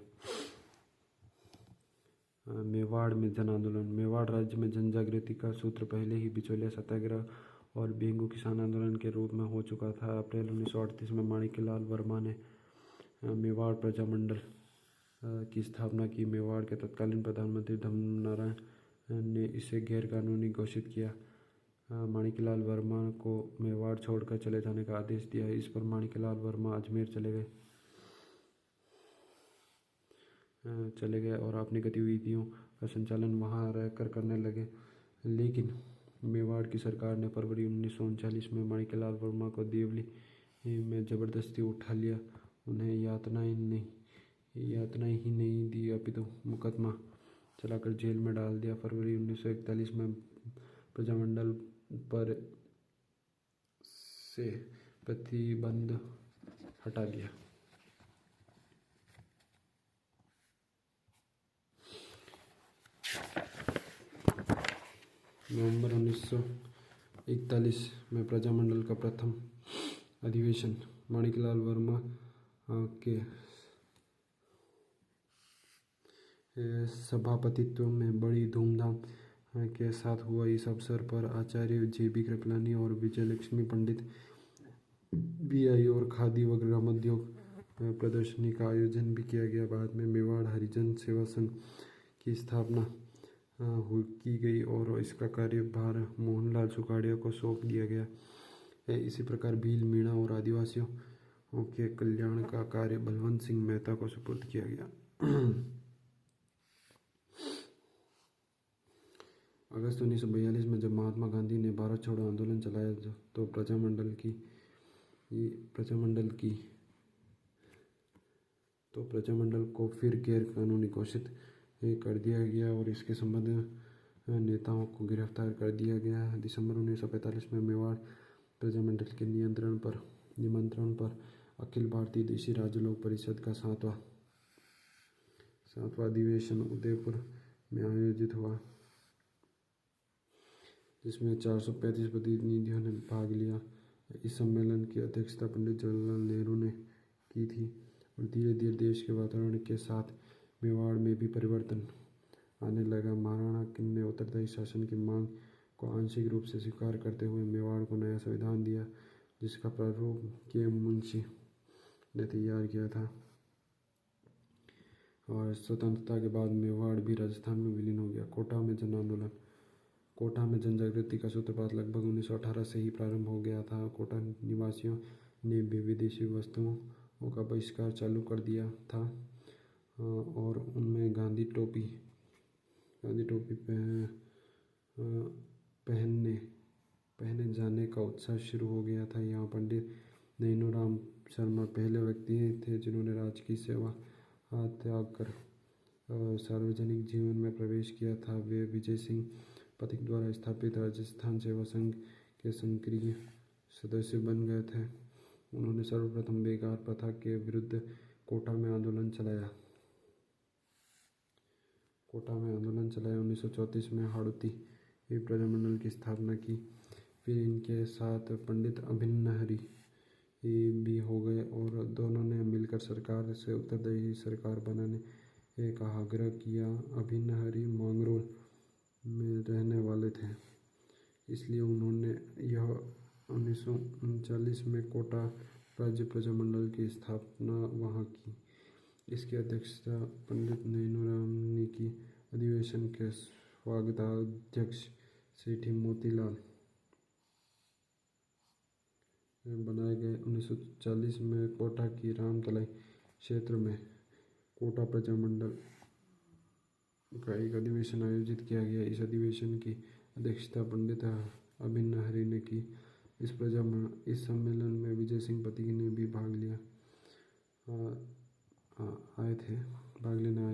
मेवाड़ में जन आंदोलन। मेवाड़ राज्य में जन जागृति का सूत्र पहले ही बिचौलिया सत्याग्रह और बेंगू किसान आंदोलन के रूप में हो चुका था। अप्रैल 1938 में माणिक्यलाल वर्मा ने मेवाड़ प्रजामंडल की स्थापना की। मेवाड़ के तत्कालीन प्रधानमंत्री धर्मनारायण ने इसे गैर कानूनी घोषित किया। माणिक्यलाल वर्मा को मेवाड़ छोड़कर चले जाने का आदेश दिया। इस पर माणिक्यलाल वर्मा अजमेर चले गए और अपनी गतिविधियों का संचालन वहां रहकर करने लगे। लेकिन मेवाड़ की सरकार ने फरवरी 1939 में माणिक्यलाल वर्मा को देवली में जबरदस्ती उठा लिया। उन्हें यातनाएं ही नहीं दी अपितु मुकदमा चलाकर जेल में डाल दिया। फरवरी 1941 में प्रजामंडल पर से प्रतिबंध हटा दिया। नवंबर 1941 में प्रजामंडल का प्रथम अधिवेशन माणिक्यलाल वर्मा के सभापतित्व में बड़ी धूमधाम के साथ हुआ। इस अवसर पर आचार्य JB कृपलानी और विजयलक्ष्मी पंडित भी आई और खादी व ग्रामोद्योग प्रदर्शनी का आयोजन भी किया गया। बाद में मेवाड़ हरिजन सेवा संघ की स्थापना की गई और इसका कार्यभार मोहनलाल सुखाड़िया को सौंप दिया गया। इसी प्रकार भील, मीणा और आदिवासियों के कल्याण का कार्य बलवंत सिंह मेहता को सुपुर्द किया गया। अगस्त 1942 में जब महात्मा गांधी ने भारत छोड़ो आंदोलन चलाया तो प्रजामंडल को फिर गैर कानूनी घोषित कर दिया गया और इसके संबंध नेताओं को गिरफ्तार कर दिया गया। दिसंबर 1945 में मेवाड़ प्रजामंडल के निमंत्रण पर अखिल भारतीय देशी राज्य लोक परिषद का सातवां अधिवेशन उदयपुर में आयोजित हुआ, जिसमें 435 प्रतिनिधियों ने भाग लिया। इस सम्मेलन की अध्यक्षता पंडित जवाहरलाल नेहरू ने की थी और धीरे धीरे देश के वातावरण के साथ मेवाड़ में भी परिवर्तन आने लगा। महाराणा किंग ने उत्तरदायी शासन की मांग को आंशिक रूप से स्वीकार करते हुए मेवाड़ को नया संविधान दिया, जिसका प्रारूप के मुंशी ने तैयार किया था और स्वतंत्रता के बाद मेवाड़ भी राजस्थान में विलीन हो गया। कोटा में जन आंदोलन। कोटा में जन जागृति का सूत्रपात लगभग 1918 से ही प्रारंभ हो गया था। कोटा निवासियों ने भी विदेशी वस्तुओं का बहिष्कार चालू कर दिया था और उनमें गांधी टोपी पहने जाने का उत्साह शुरू हो गया था। यहाँ पंडित नैनूराम शर्मा पहले व्यक्ति थे जिन्होंने राजकीय सेवा त्याग कर सार्वजनिक जीवन में प्रवेश किया था। वे विजय सिंह पथिक द्वारा स्थापित राजस्थान सेवा संघ के सक्रिय सदस्य बन गए थे। उन्होंने सर्वप्रथम बेगार प्रथा के विरुद्ध कोटा में आंदोलन चलाया। 1934 में हाड़ौती प्रजामंडल की स्थापना की। फिर इनके साथ पंडित अभिन्नहरी भी हो गए और दोनों ने मिलकर सरकार से उत्तरदायी सरकार बनाने का आग्रह किया। अभिन्नहरी मांगरोल में रहने वाले थे, इसलिए उन्होंने यह 1939 में कोटा राज्य प्रजामंडल की स्थापना वहाँ की। इसकी अध्यक्षता पंडित नैनूराम ने की। अधिवेशन के स्वागताध्यक्ष सेठी मोतीलाल बनाए गए। 1940 में कोटा की रामतलाई क्षेत्र में कोटा प्रजामंडल का एक अधिवेशन आयोजित किया गया। इस अधिवेशन की अध्यक्षता पंडित अभिन्नहरी ने की। इस सम्मेलन में विजय सिंह पथिक ने भी भाग लेने आए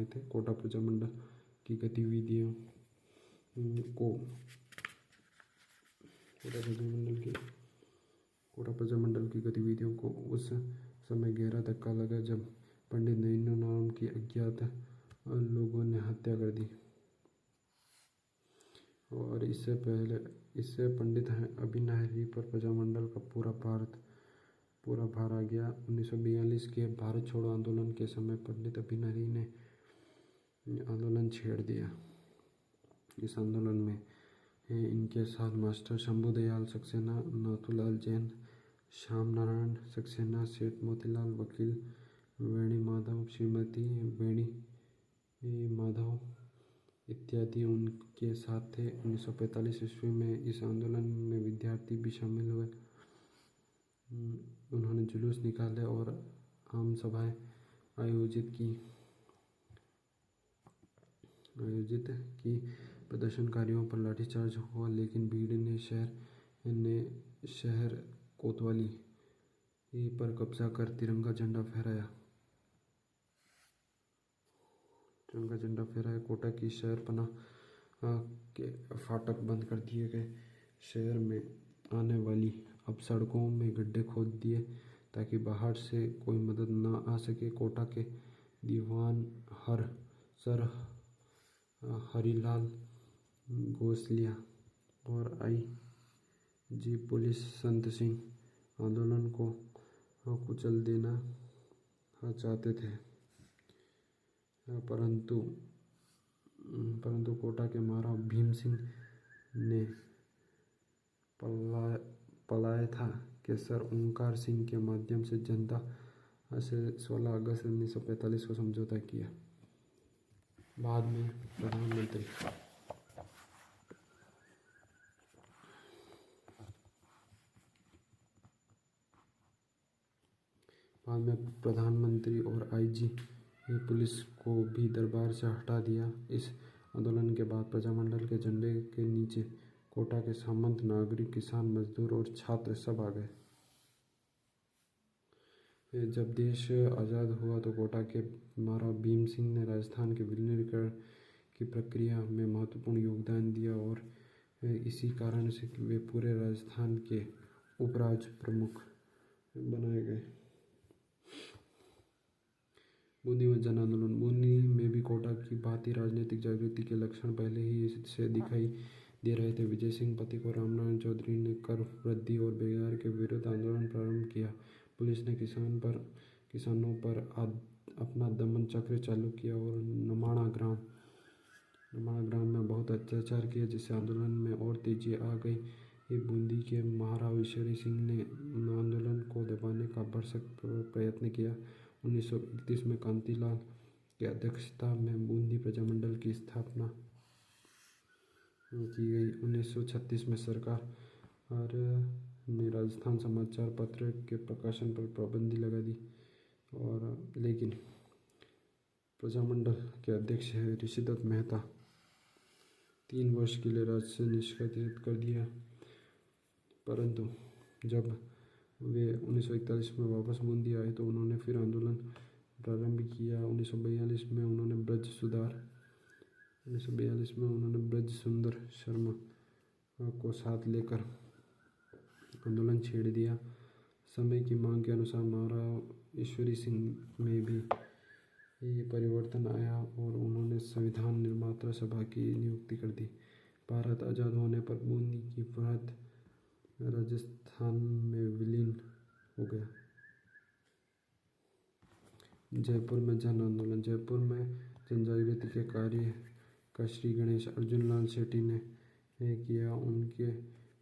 थे। कोटा प्रजामंडल की गतिविधियों को उस समय गहरा धक्का लगा जब पंडित नैनूराम की अज्ञात लोगों ने हत्या कर दी और इससे पंडित अभिन्नहरी पर प्रजामंडल का पूरा भार आ गया। 1942 के भारत छोड़ो आंदोलन के समय पंडित अभिन्नहरी ने आंदोलन छेड़ दिया। इस आंदोलन में इनके साथ मास्टर शंभुदयाल सक्सेना, नाथूलाल जैन, श्याम नारायण सक्सेना, सेठ मोतीलाल, वकील वेणी माधव, श्रीमती वेणी माधव इत्यादि उनके साथ थे। 1945 ईस्वी में इस आंदोलन में विद्यार्थी भी शामिल हुए। उन्होंने जुलूस निकाले और आम सभाएं आयोजित की। प्रदर्शनकारियों पर लाठीचार्ज हुआ, लेकिन भीड़ ने शहर कोतवाली पर कब्जा कर तिरंगा झंडा फहराया। कोटा की शहर पनाह के फाटक बंद कर दिए गए। शहर में आने वाली अब सड़कों में गड्ढे खोद दिए ताकि बाहर से कोई मदद न आ सके। कोटा के दीवान सर हरिलाल गोसलिया और आई.जी. पुलिस संत सिंह आंदोलन को कुचल देना चाहते थे, परंतु कोटा के महाराव भीम सिंह ने पलायथा के सर ओंकार सिंह के माध्यम से जनता से 16 अगस्त 1945 को समझौता किया। बाद में प्रधानमंत्री और आई.जी. पुलिस को भी दरबार से हटा दिया। इस आंदोलन के बाद प्रजामंडल के झंडे के नीचे कोटा के सामंत, नागरिक, किसान, मजदूर और छात्र सब आ गए। जब देश आज़ाद हुआ तो कोटा के महाराव भीम सिंह ने राजस्थान के विलीनीकरण की प्रक्रिया में महत्वपूर्ण योगदान दिया और इसी कारण से वे पूरे राजस्थान के उपराज्य प्रमुख बनाए गए। बूंदी में जन आंदोलन। बूंदी में भी कोटा की भांति राजनीतिक जागृति के लक्षण पहले ही से दिखाई दे रहे थे। विजय सिंह पथिक और रामनारायण चौधरी ने कर वृद्धि और बेगार के विरुद्ध आंदोलन प्रारंभ किया। पुलिस ने किसानों पर अपना दमन चक्र चालू किया और नमाणा ग्राम में बहुत अत्याचार किया, जिससे आंदोलन में और तेजी आ गई। बूंदी के महाराव ईश्वरी सिंह ने आंदोलन को दबाने का भरसक प्रयत्न किया। 1931 में कांतिलाल की अध्यक्षता में बूंदी प्रजामंडल की स्थापना की गई। 1936 में सरकार ने राजस्थान समाचार पत्र के प्रकाशन पर पाबंदी लगा दी लेकिन प्रजामंडल के अध्यक्ष ऋषिदत्त मेहता 3 वर्ष के लिए राज्य से निष्कासित कर दिया। परंतु जब वे 1941 में वापस बूंदी आए तो उन्होंने फिर आंदोलन प्रारंभ किया। 1942 में उन्होंने ब्रज सुंदर शर्मा को साथ लेकर आंदोलन छेड़ दिया। समय की मांग के अनुसार महाराव ईश्वरी सिंह में भी ये परिवर्तन आया और उन्होंने संविधान निर्माता सभा की नियुक्ति कर दी। भारत आज़ाद होने पर बूंदी की प्रांत राजस्थान में विलीन हो गया। जयपुर में जन आंदोलन। जयपुर में जनजागृति के कार्य का श्री गणेश अर्जुनलाल शेट्टी ने किया। उनके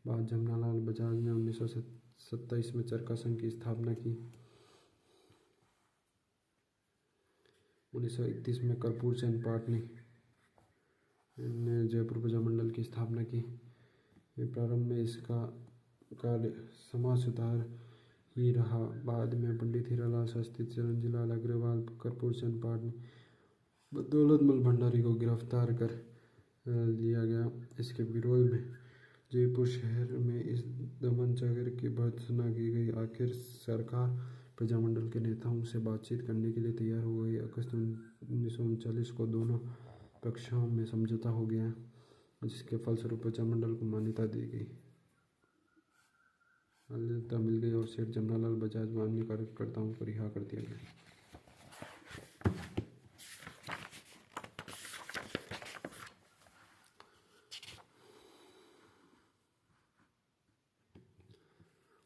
बाद जमनालाल बजाज ने 1927 में चरखा संघ की स्थापना की। 1931 में कर्पूर चंद पाटनी ने जयपुर प्रजामंडल की स्थापना की। प्रारंभ में इसका कार्य समाज सुधार ही रहा। बाद में पंडित हीरालाल शास्त्री, चिरंजीलाल अग्रवाल, कर्पूर चंद पाटनी, दौलतमल भंडारी को गिरफ्तार कर लिया गया। इसके विरोध में जयपुर शहर में इस दमन जागर की भर्त्सना की गई। आखिर सरकार प्रजामंडल के नेताओं से बातचीत करने के लिए तैयार हो गई। अगस्त 1939 को दोनों पक्षों में समझौता हो गया, जिसके फलस्वरूप प्रजामंडल को मान्यता दी गई, मान्यता मिल गई और सेठ जमनालाल बजाज व अन्य कार्यकर्ताओं को रिहा कर दिया गया।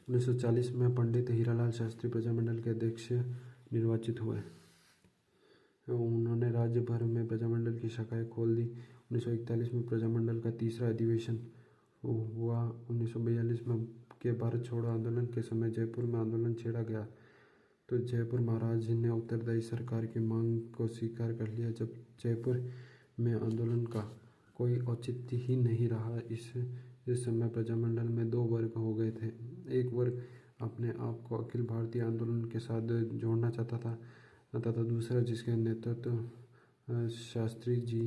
उन्नीस 1940 में पंडित हीरालाल शास्त्री प्रजामंडल के अध्यक्ष निर्वाचित हुए। उन्होंने राज्य भर में प्रजामंडल की शाखाएं खोल दी। 1941 में प्रजामंडल का तीसरा अधिवेशन हुआ। 1942 में के भारत छोड़ो आंदोलन के समय जयपुर में आंदोलन छेड़ा गया तो जयपुर महाराज ने उत्तरदायी सरकार की मांग को स्वीकार कर लिया। जब जयपुर में आंदोलन का कोई औचित्य ही नहीं रहा। इस समय प्रजामंडल में दो वर्ग हो गए थे। एक वर्ग अपने आप को अखिल भारतीय आंदोलन के साथ जोड़ना चाहता था तथा दूसरा, जिसके नेतृत्व शास्त्री जी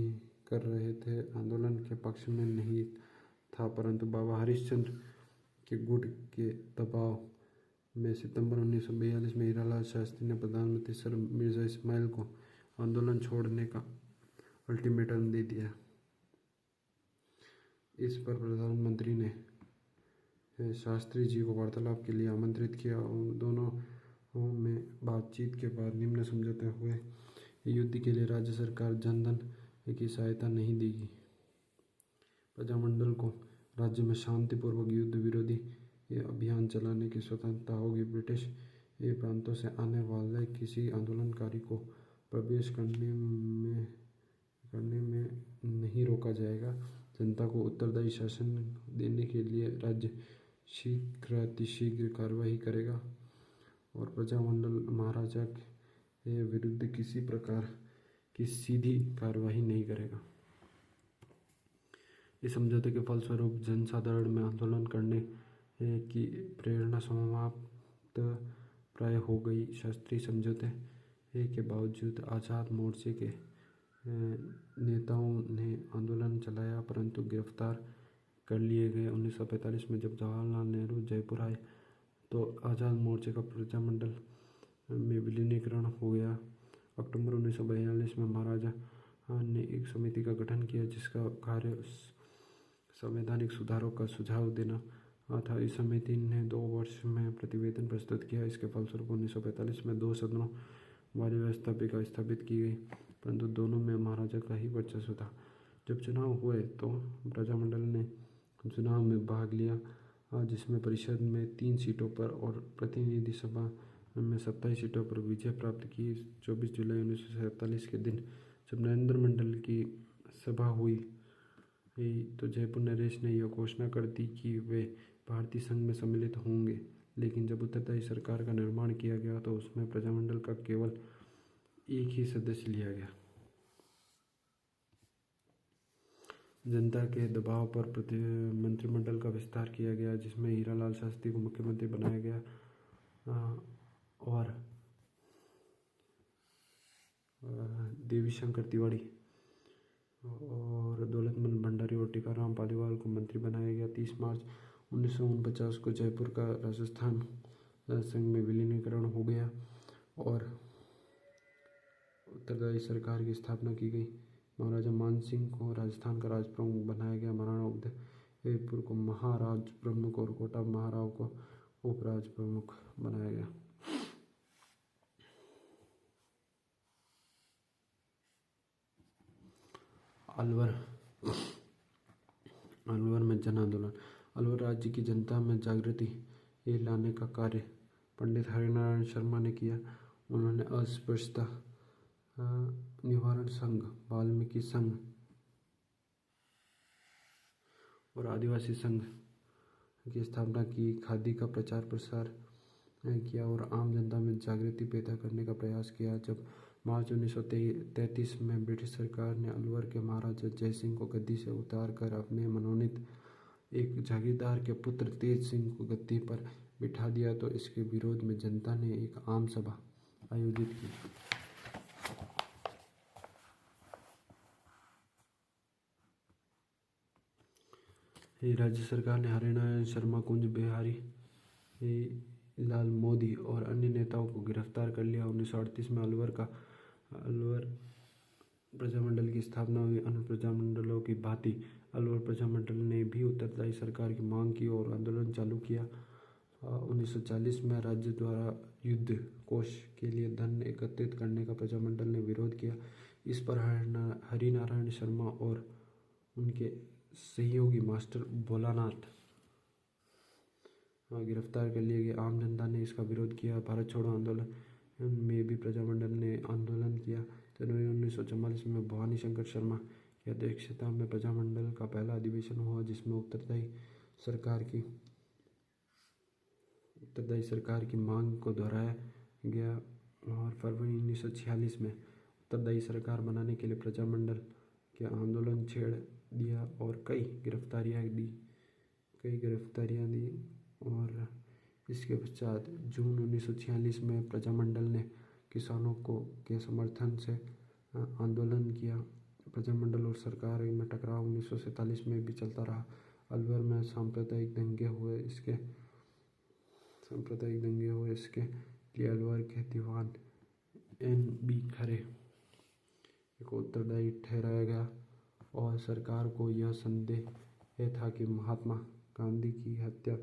कर रहे थे, आंदोलन के पक्ष में नहीं था, परंतु बाबा हरिश्चंद्र के गुट के दबाव में सितंबर 1942 में हीरालाल शास्त्री ने प्रधानमंत्री सर मिर्जा इस्माइल को आंदोलन छोड़ने का अल्टीमेटम दे दिया। इस पर प्रधानमंत्री ने शास्त्री जी को वार्तालाप के लिए आमंत्रित किया और दोनों में बातचीत के बाद निम्न समझौते हुए। युद्ध के लिए राज्य सरकार जनधन की सहायता नहीं देगी। प्रजामंडल को राज्य में शांतिपूर्वक युद्ध विरोधी अभियान चलाने की स्वतंत्रता होगी। ब्रिटिश प्रांतों से आने वाले किसी आंदोलनकारी को प्रवेश करने में नहीं रोका जाएगा। जनता को उत्तरदायी शासन देने के लिए राज्य शीघ्रातिशीघ्र कार्रवाई करेगा और प्रजामंडल महाराजा के विरुद्ध किसी प्रकार की सीधी कार्रवाई नहीं करेगा। इस समझौते के फलस्वरूप जनसाधारण में आंदोलन करने की प्रेरणा समाप्त प्राय हो गई। शास्त्री समझौते के बावजूद आज़ाद मोर्चे के नेताओं ने आंदोलन चलाया, परंतु गिरफ्तार कर लिए गए। 1945 में जब जवाहरलाल नेहरू जयपुर आए तो आज़ाद मोर्चे का प्रजामंडल में विलीनीकरण हो गया। अक्टूबर 1942 में महाराजा ने एक समिति का गठन किया, जिसका कार्य संवैधानिक सुधारों का सुझाव देना था। इस समिति ने 2 वर्ष में प्रतिवेदन प्रस्तुत किया। इसके फलस्वरूप 1945 में 2 सदनों वाली व्यवस्था स्थापित की गई, परंतु दोनों में महाराजा का ही वर्चस्व था। जब चुनाव हुए तो प्रजामंडल ने चुनाव में भाग लिया, जिसमें परिषद में 3 सीटों पर और प्रतिनिधि सभा में 27 सीटों पर विजय प्राप्त की। 24 जुलाई 1947 के दिन जब नरेंद्र मंडल की सभा हुई तो जयपुर नरेश ने यह घोषणा कर दी कि वे भारतीय संघ में सम्मिलित होंगे, लेकिन जब उत्तरदायी सरकार का निर्माण किया गया तो उसमें प्रजामंडल का केवल एक ही सदस्य लिया गया। जनता के दबाव पर मंत्रिमंडल का विस्तार किया गया, जिसमें हीरालाल शास्त्री को मुख्यमंत्री बनाया गया और देवी शंकर तिवारी और दौलतमल भंडारी और टीकाराम पालीवाल को मंत्री बनाया गया। 30 मार्च 1949 को जयपुर का राजस्थान संघ में विलीनीकरण हो गया और उत्तरदायी सरकार की स्थापना की गई। महाराजा मानसिंह को राजस्थान का राज प्रमुख बनाया गया। महाराणा उदयपुर को महाराज प्रमुख और कोटा महाराव को उपराज प्रमुख बनाया गया। अलवर में जन आंदोलन। अलवर राज्य की जनता में जागृति लाने का कार्य पंडित हरिनारायण शर्मा ने किया। उन्होंने अस्पृश्यता निवारण संघ, वाल्मीकि संघ और आदिवासी संघ की स्थापना की, खादी का प्रचार प्रसार किया और आम जनता में जागृति पैदा करने का प्रयास किया। जब मार्च 1933 में ब्रिटिश सरकार ने अलवर के महाराजा जयसिंह को गद्दी से उतारकर अपने मनोनीत एक जागीरदार के पुत्र तेज सिंह को गद्दी पर बिठा दिया तो इसके विरोध में जनता ने एक आम सभा आयोजित की। राज्य सरकार ने हरिनारायण शर्मा, कुंज बिहारी लाल मोदी और अन्य नेताओं को गिरफ्तार कर लिया। 1938 में अलवर प्रजामंडल की स्थापना हुई। अन्य प्रजामंडलों की भांति अलवर प्रजामंडल ने भी उत्तरदायी सरकार की मांग की और आंदोलन चालू किया। 1940 में राज्य द्वारा युद्ध कोष के लिए धन एकत्रित करने का प्रजामंडल ने विरोध किया। इस पर हरिनारायण शर्मा और उनके सहयोगी मास्टर भोलानाथ गिरफ्तार कर लिए गए। आम जनता ने इसका विरोध किया। भारत छोड़ो आंदोलन में भी प्रजामंडल ने आंदोलन किया। जनवरी 1944 में भवानी शंकर शर्मा की अध्यक्षता में प्रजामंडल का पहला अधिवेशन हुआ, जिसमें उत्तरदायी सरकार की मांग को दोहराया गया और फरवरी 1946 में उत्तरदायी सरकार बनाने के लिए प्रजामंडल के आंदोलन छेड़ दिया और कई गिरफ्तारियां दी और इसके पश्चात जून 1946 में प्रजामंडल ने किसानों के समर्थन से आंदोलन किया। प्रजामंडल और सरकार में टकराव 1947 में भी चलता रहा। अलवर में सांप्रदायिक दंगे हुए। इसके लिए अलवर के दीवान N.B. खरे को उत्तरदायी ठहराया गया और सरकार को यह संदेह था कि महात्मा गांधी की हत्या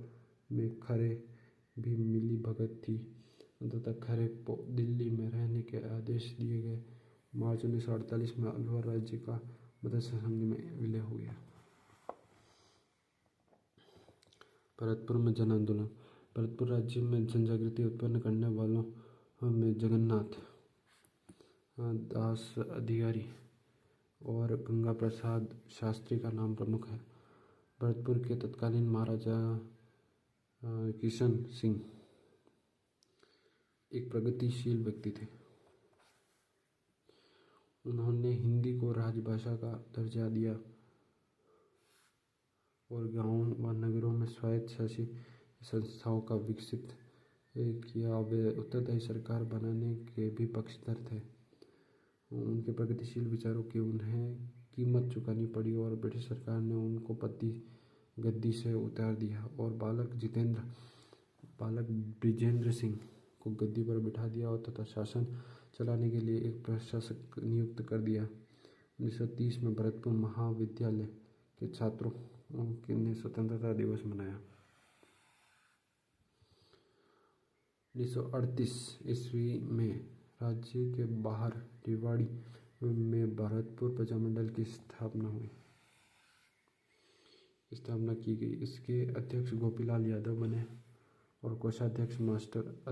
में खरे भी मिली भगत थी। अंततः खरे को दिल्ली में रहने के आदेश दिए गए। मार्च 1948 में अलवर राज्य का मदरसा संघ में विलय हो गया। भरतपुर में जन आंदोलन। भरतपुर राज्य में जनजागृति उत्पन्न करने वालों में जगन्नाथ दास अधिकारी और गंगा प्रसाद शास्त्री का नाम प्रमुख है। भरतपुर के तत्कालीन महाराजा किशन सिंह एक प्रगतिशील व्यक्ति थे। उन्होंने हिंदी को राजभाषा का दर्जा दिया और गांवों व नगरों में स्वायत्त शासी संस्थाओं का विकसित किया। वे उत्तरदायी सरकार बनाने के भी पक्षधर थे। उनके प्रगतिशील विचारों की उन्हें कीमत चुकानी पड़ी और ब्रिटिश सरकार ने उनको गद्दी से उतार दिया और बालक ब्रिजेंद्र सिंह को गद्दी पर बिठा दिया और तथा शासन चलाने के लिए एक प्रशासक नियुक्त कर दिया। 1930 में भरतपुर महाविद्यालय के छात्रों ने स्वतंत्रता दिवस मनाया। 1938 ईस्वी में राज्य के बाहर रेवाड़ी में भरतपुर प्रजामंडल की स्थापना की गई। इसके अध्यक्ष गोपीलाल यादव बने और कोषाध्यक्ष मास्टर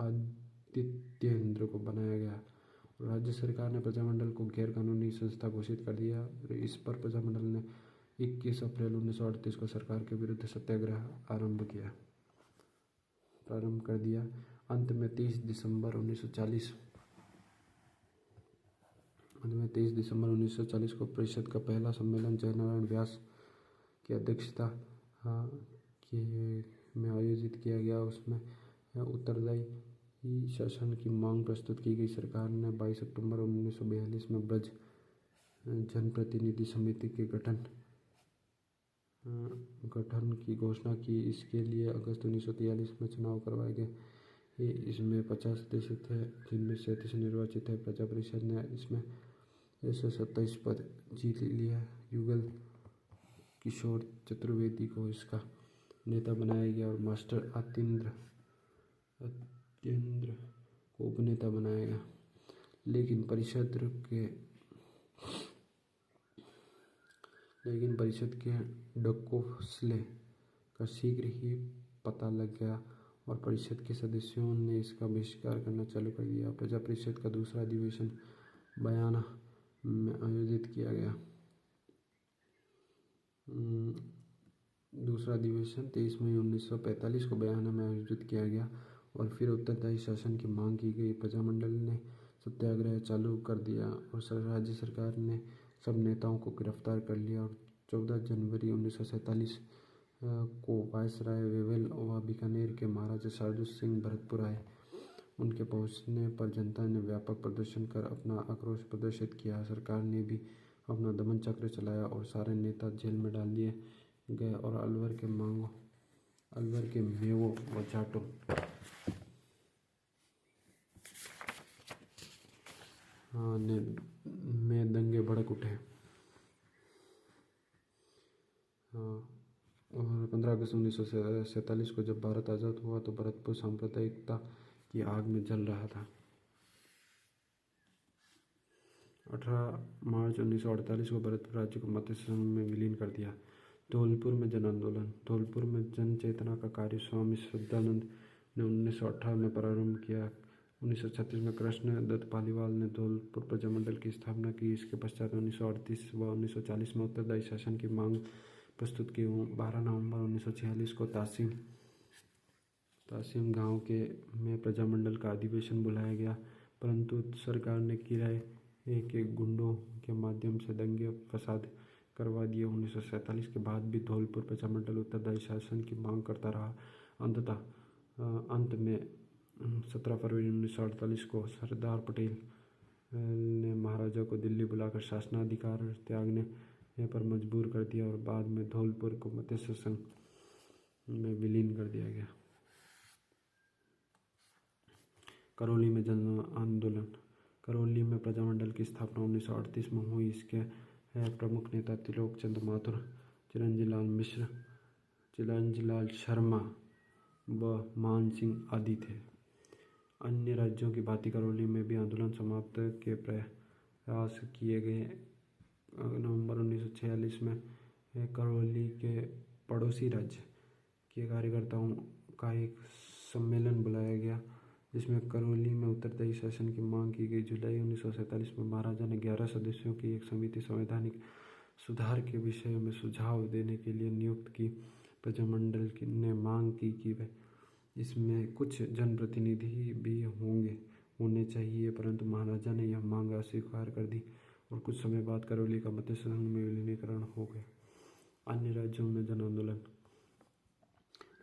आदित्येंद्र को बनाया गया। राज्य सरकार ने प्रजामंडल को गैर कानूनी संस्था घोषित कर दिया। इस पर प्रजामंडल ने 21 अप्रैल 1938 को सरकार के विरुद्ध सत्याग्रह प्रारंभ कर दिया। अंत में 23 दिसंबर 1940 को परिषद का पहला सम्मेलन जयनारायण व्यास की अध्यक्षता में आयोजित किया गया। उसमें उत्तरदायी शासन की मांग प्रस्तुत की गई। सरकार ने 22 अक्टूबर 1942 में ब्रज जनप्रतिनिधि समिति के गठन गठन की घोषणा की। इसके लिए अगस्त 1943 में चुनाव करवाए गए। इसमें 50 सदस्य थे, जिनमें 37 निर्वाचित थे। प्रजा परिषद ने इसमें 127 पद जीत लिया। युगल किशोर चतुर्वेदी को इसका नेता बनाया गया और मास्टर अत्येंद्र को उपनेता बनाया गया। लेकिन परिषद के डकोफस्ले का शीघ्र ही पता लग गया और परिषद के सदस्यों ने इसका बहिष्कार करना चालू कर दिया। प्रजा परिषद का दूसरा अधिवेशन बयाना में आयोजित किया गया। दूसरा अधिवेशन 23 मई 1945 को बयाना में आयोजित किया गया और फिर उत्तरदायी शासन की मांग की गई। प्रजामंडल ने सत्याग्रह चालू कर दिया और राज्य सरकार ने सब नेताओं को गिरफ्तार कर लिया और 14 जनवरी 1947 को वायसराय वेवेल व बीकानेर के महाराजा शार्दुल सिंह भरतपुर आए। उनके पहुंचने पर जनता ने व्यापक प्रदर्शन कर अपना आक्रोश प्रदर्शित किया। सरकार ने भी अपना दमन चक्र चलाया और सारे नेता जेल में डाल दिए गए और अलवर के मेवो व जाटों में दंगे भड़क उठे। और 15 अगस्त 1947 को जब भारत आज़ाद हुआ तो भरतपुर सांप्रदायिकता की आग में जल रहा था। 18 मार्च 1948 को भरतपुर राज्य को मत्स्य संघ में विलीन कर दिया। धौलपुर में जन आंदोलन। धौलपुर में जन चेतना का कार्य स्वामी श्रद्धानंद ने 1918 में प्रारंभ किया। 1936 में कृष्ण दत्त पालीवाल ने धौलपुर प्रजामंडल की स्थापना की। इसके पश्चात 1938 व 1940 में उत्तरदायी शासन की मांग प्रस्तुत की। 12 नवंबर 1946 को तासीम गांव में प्रजामंडल का अधिवेशन बुलाया गया, परंतु सरकार ने किराए के गुंडों के माध्यम से दंगे फसाद करवा दिए। 1947 के बाद भी धौलपुर प्रजामंडल उत्तरदायी शासन की मांग करता रहा। अंत में 17 फरवरी 1948 को सरदार पटेल ने महाराजा को दिल्ली बुलाकर शासनाधिकार त्यागने पर मजबूर कर दिया और बाद में धौलपुर को मत्स्य संघ में विलीन कर दिया गया। करौली में जन आंदोलन। करौली में प्रजामंडल की स्थापना 1938 में हुई। इसके प्रमुख नेता त्रिलोक चंद्र माथुर, चिरंजीलाल मिश्र, चिरंजीलाल शर्मा व मान सिंह आदि थे। अन्य राज्यों की भांति करौली में भी आंदोलन समाप्त के प्रयास किए गए। नवंबर 1946 में करौली के पड़ोसी राज्य के कार्यकर्ताओं का एक सम्मेलन बुलाया गया, जिसमें करौली में उत्तरदायी शासन की मांग की गई। जुलाई 1947 में महाराजा ने 11 सदस्यों की एक समिति संवैधानिक सुधार के विषय में सुझाव देने के लिए नियुक्त की। प्रजामंडल ने मांग की कि इसमें कुछ जनप्रतिनिधि भी होने चाहिए, परंतु महाराजा ने यह मांग अस्वीकार कर दी और कुछ समय बाद करौली का मत्स्य संघ में विलीनीकरण हो गया। अन्य राज्यों में जन आंदोलन।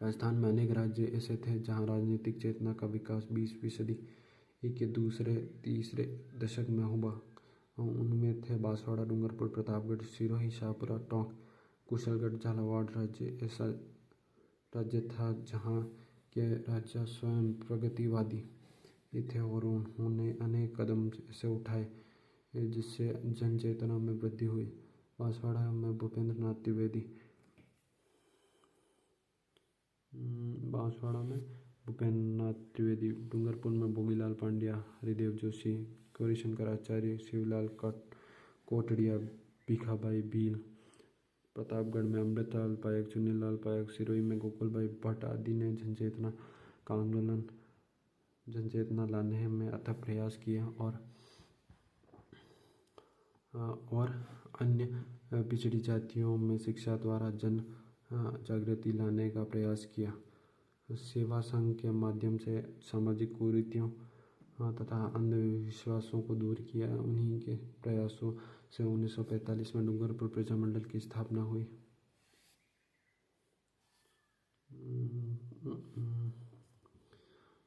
राजस्थान में अनेक राज्य ऐसे थे जहां राजनीतिक चेतना का विकास 20वीं सदी के दूसरे-तीसरे दशक में हुआ। उनमें थे बांसवाड़ा, डूंगरपुर, प्रतापगढ़, सिरोही, शाहपुरा, टोंक, कुशलगढ़, झालावाड़। राज्य ऐसा राज्य था जहां के राजा स्वयं प्रगतिवादी थे और उन्होंने अनेक कदम ऐसे उठाए जिससे जन चेतना में वृद्धि हुई। बांसवाड़ा में भूपेंद्र नाथ त्रिवेदी, डूंगरपुर में भूमिलाल पांड्या, हरिदेव जोशी, गौरीशंकर आचार्य, शिवलाल कोटड़िया, भीखाबाई भील। प्रतापगढ़ में अमृतलाल पायक, चुन्नीलाल पायक, सिरोही में गोकुलभाई भट्ट आदि ने जनचेतना लाने में अथक प्रयास किए और अन्य पिछड़ी जातियों में शिक्षा द्वारा जन जागृति लाने का प्रयास किया। सेवा संघ के माध्यम से सामाजिक कुरीतियों तथा अंधविश्वासों को दूर किया। उन्हीं के प्रयासों से 1945 में डूंगरपुर प्रजामंडल की स्थापना हुई।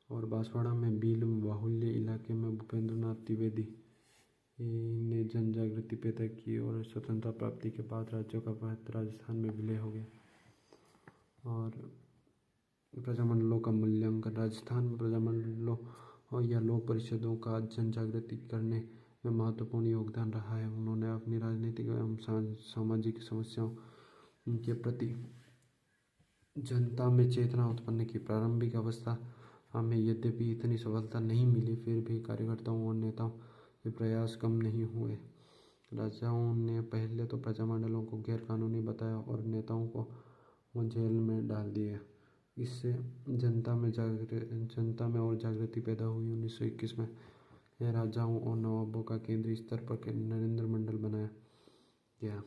और बांसवाड़ा में भील बाहुल्य इलाके में भूपेंद्र नाथ त्रिवेदी ने जन जागृति पैदा की और स्वतंत्रता प्राप्ति के बाद राज्यों का भारत राजस्थान में विलय हो गया। और प्रजामंडलों का मूल्यांकन। राजस्थान में प्रजामंडलों या लोक परिषदों का जन जागृति करने में महत्वपूर्ण योगदान रहा है। उन्होंने अपनी राजनीतिक एवं सामाजिक समस्याओं के प्रति जनता में चेतना उत्पन्न की। प्रारंभिक अवस्था में यद्यपि इतनी सफलता नहीं मिली, फिर भी कार्यकर्ताओं और नेताओं के प्रयास कम नहीं हुए। राजाओं ने पहले तो प्रजामंडलों को गैर कानूनी बताया और नेताओं को वो जेल में डाल दिया। इससे जनता में और जागृति पैदा हुई। 1921 में राजाओं और नवाबों का केंद्रीय स्तर पर नरेंद्र मंडल बनाया गया।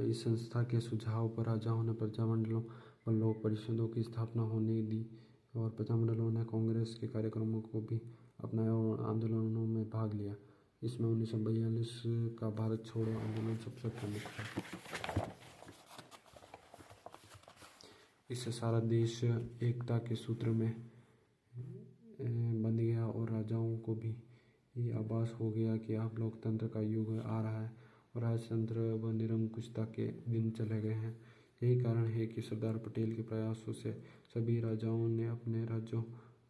इस संस्था के सुझाव पर राजाओं ने प्रजामंडलों और लोक परिषदों की स्थापना होने दी और प्रजामंडलों ने कांग्रेस के कार्यक्रमों को भी अपनाया और आंदोलनों में भाग लिया। इसमें 1942 का भारत छोड़ो आंदोलन सबसे प्रमुख था। इससे सारा देश एकता के सूत्र में बंध गया और राजाओं को भी ये आभास हो गया कि अब लोकतंत्र का युग आ रहा है और राजतंत्र व निरंकुशता के दिन चले गए हैं। यही कारण है कि सरदार पटेल के प्रयासों से सभी राजाओं ने अपने राज्यों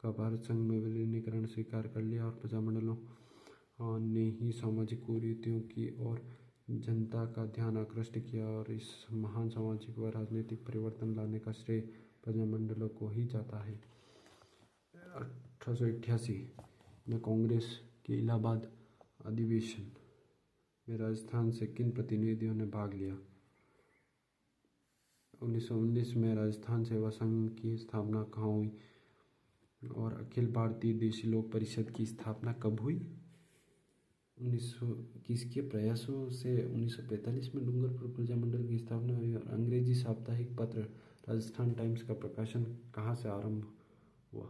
का भारत संघ में विलीनीकरण स्वीकार कर लिया और प्रजामंडलों ने ही सामाजिक कुरीतियों की ओर जनता का ध्यान आकृष्ट किया और इस महान सामाजिक व राजनीतिक परिवर्तन लाने का श्रेय प्रजामंडलों को ही जाता है। 1888 में कांग्रेस के इलाहाबाद अधिवेशन में राजस्थान से किन प्रतिनिधियों ने भाग लिया? 1919 में राजस्थान सेवा संघ की स्थापना कहाँ हुई और अखिल भारतीय देशी लोक परिषद की स्थापना कब हुई? 1921 के प्रयासों से 1945 में डूंगरपुर प्रजामंडल की स्थापना हुई और अंग्रेजी साप्ताहिक पत्र राजस्थान टाइम्स का प्रकाशन कहाँ से आरंभ हुआ?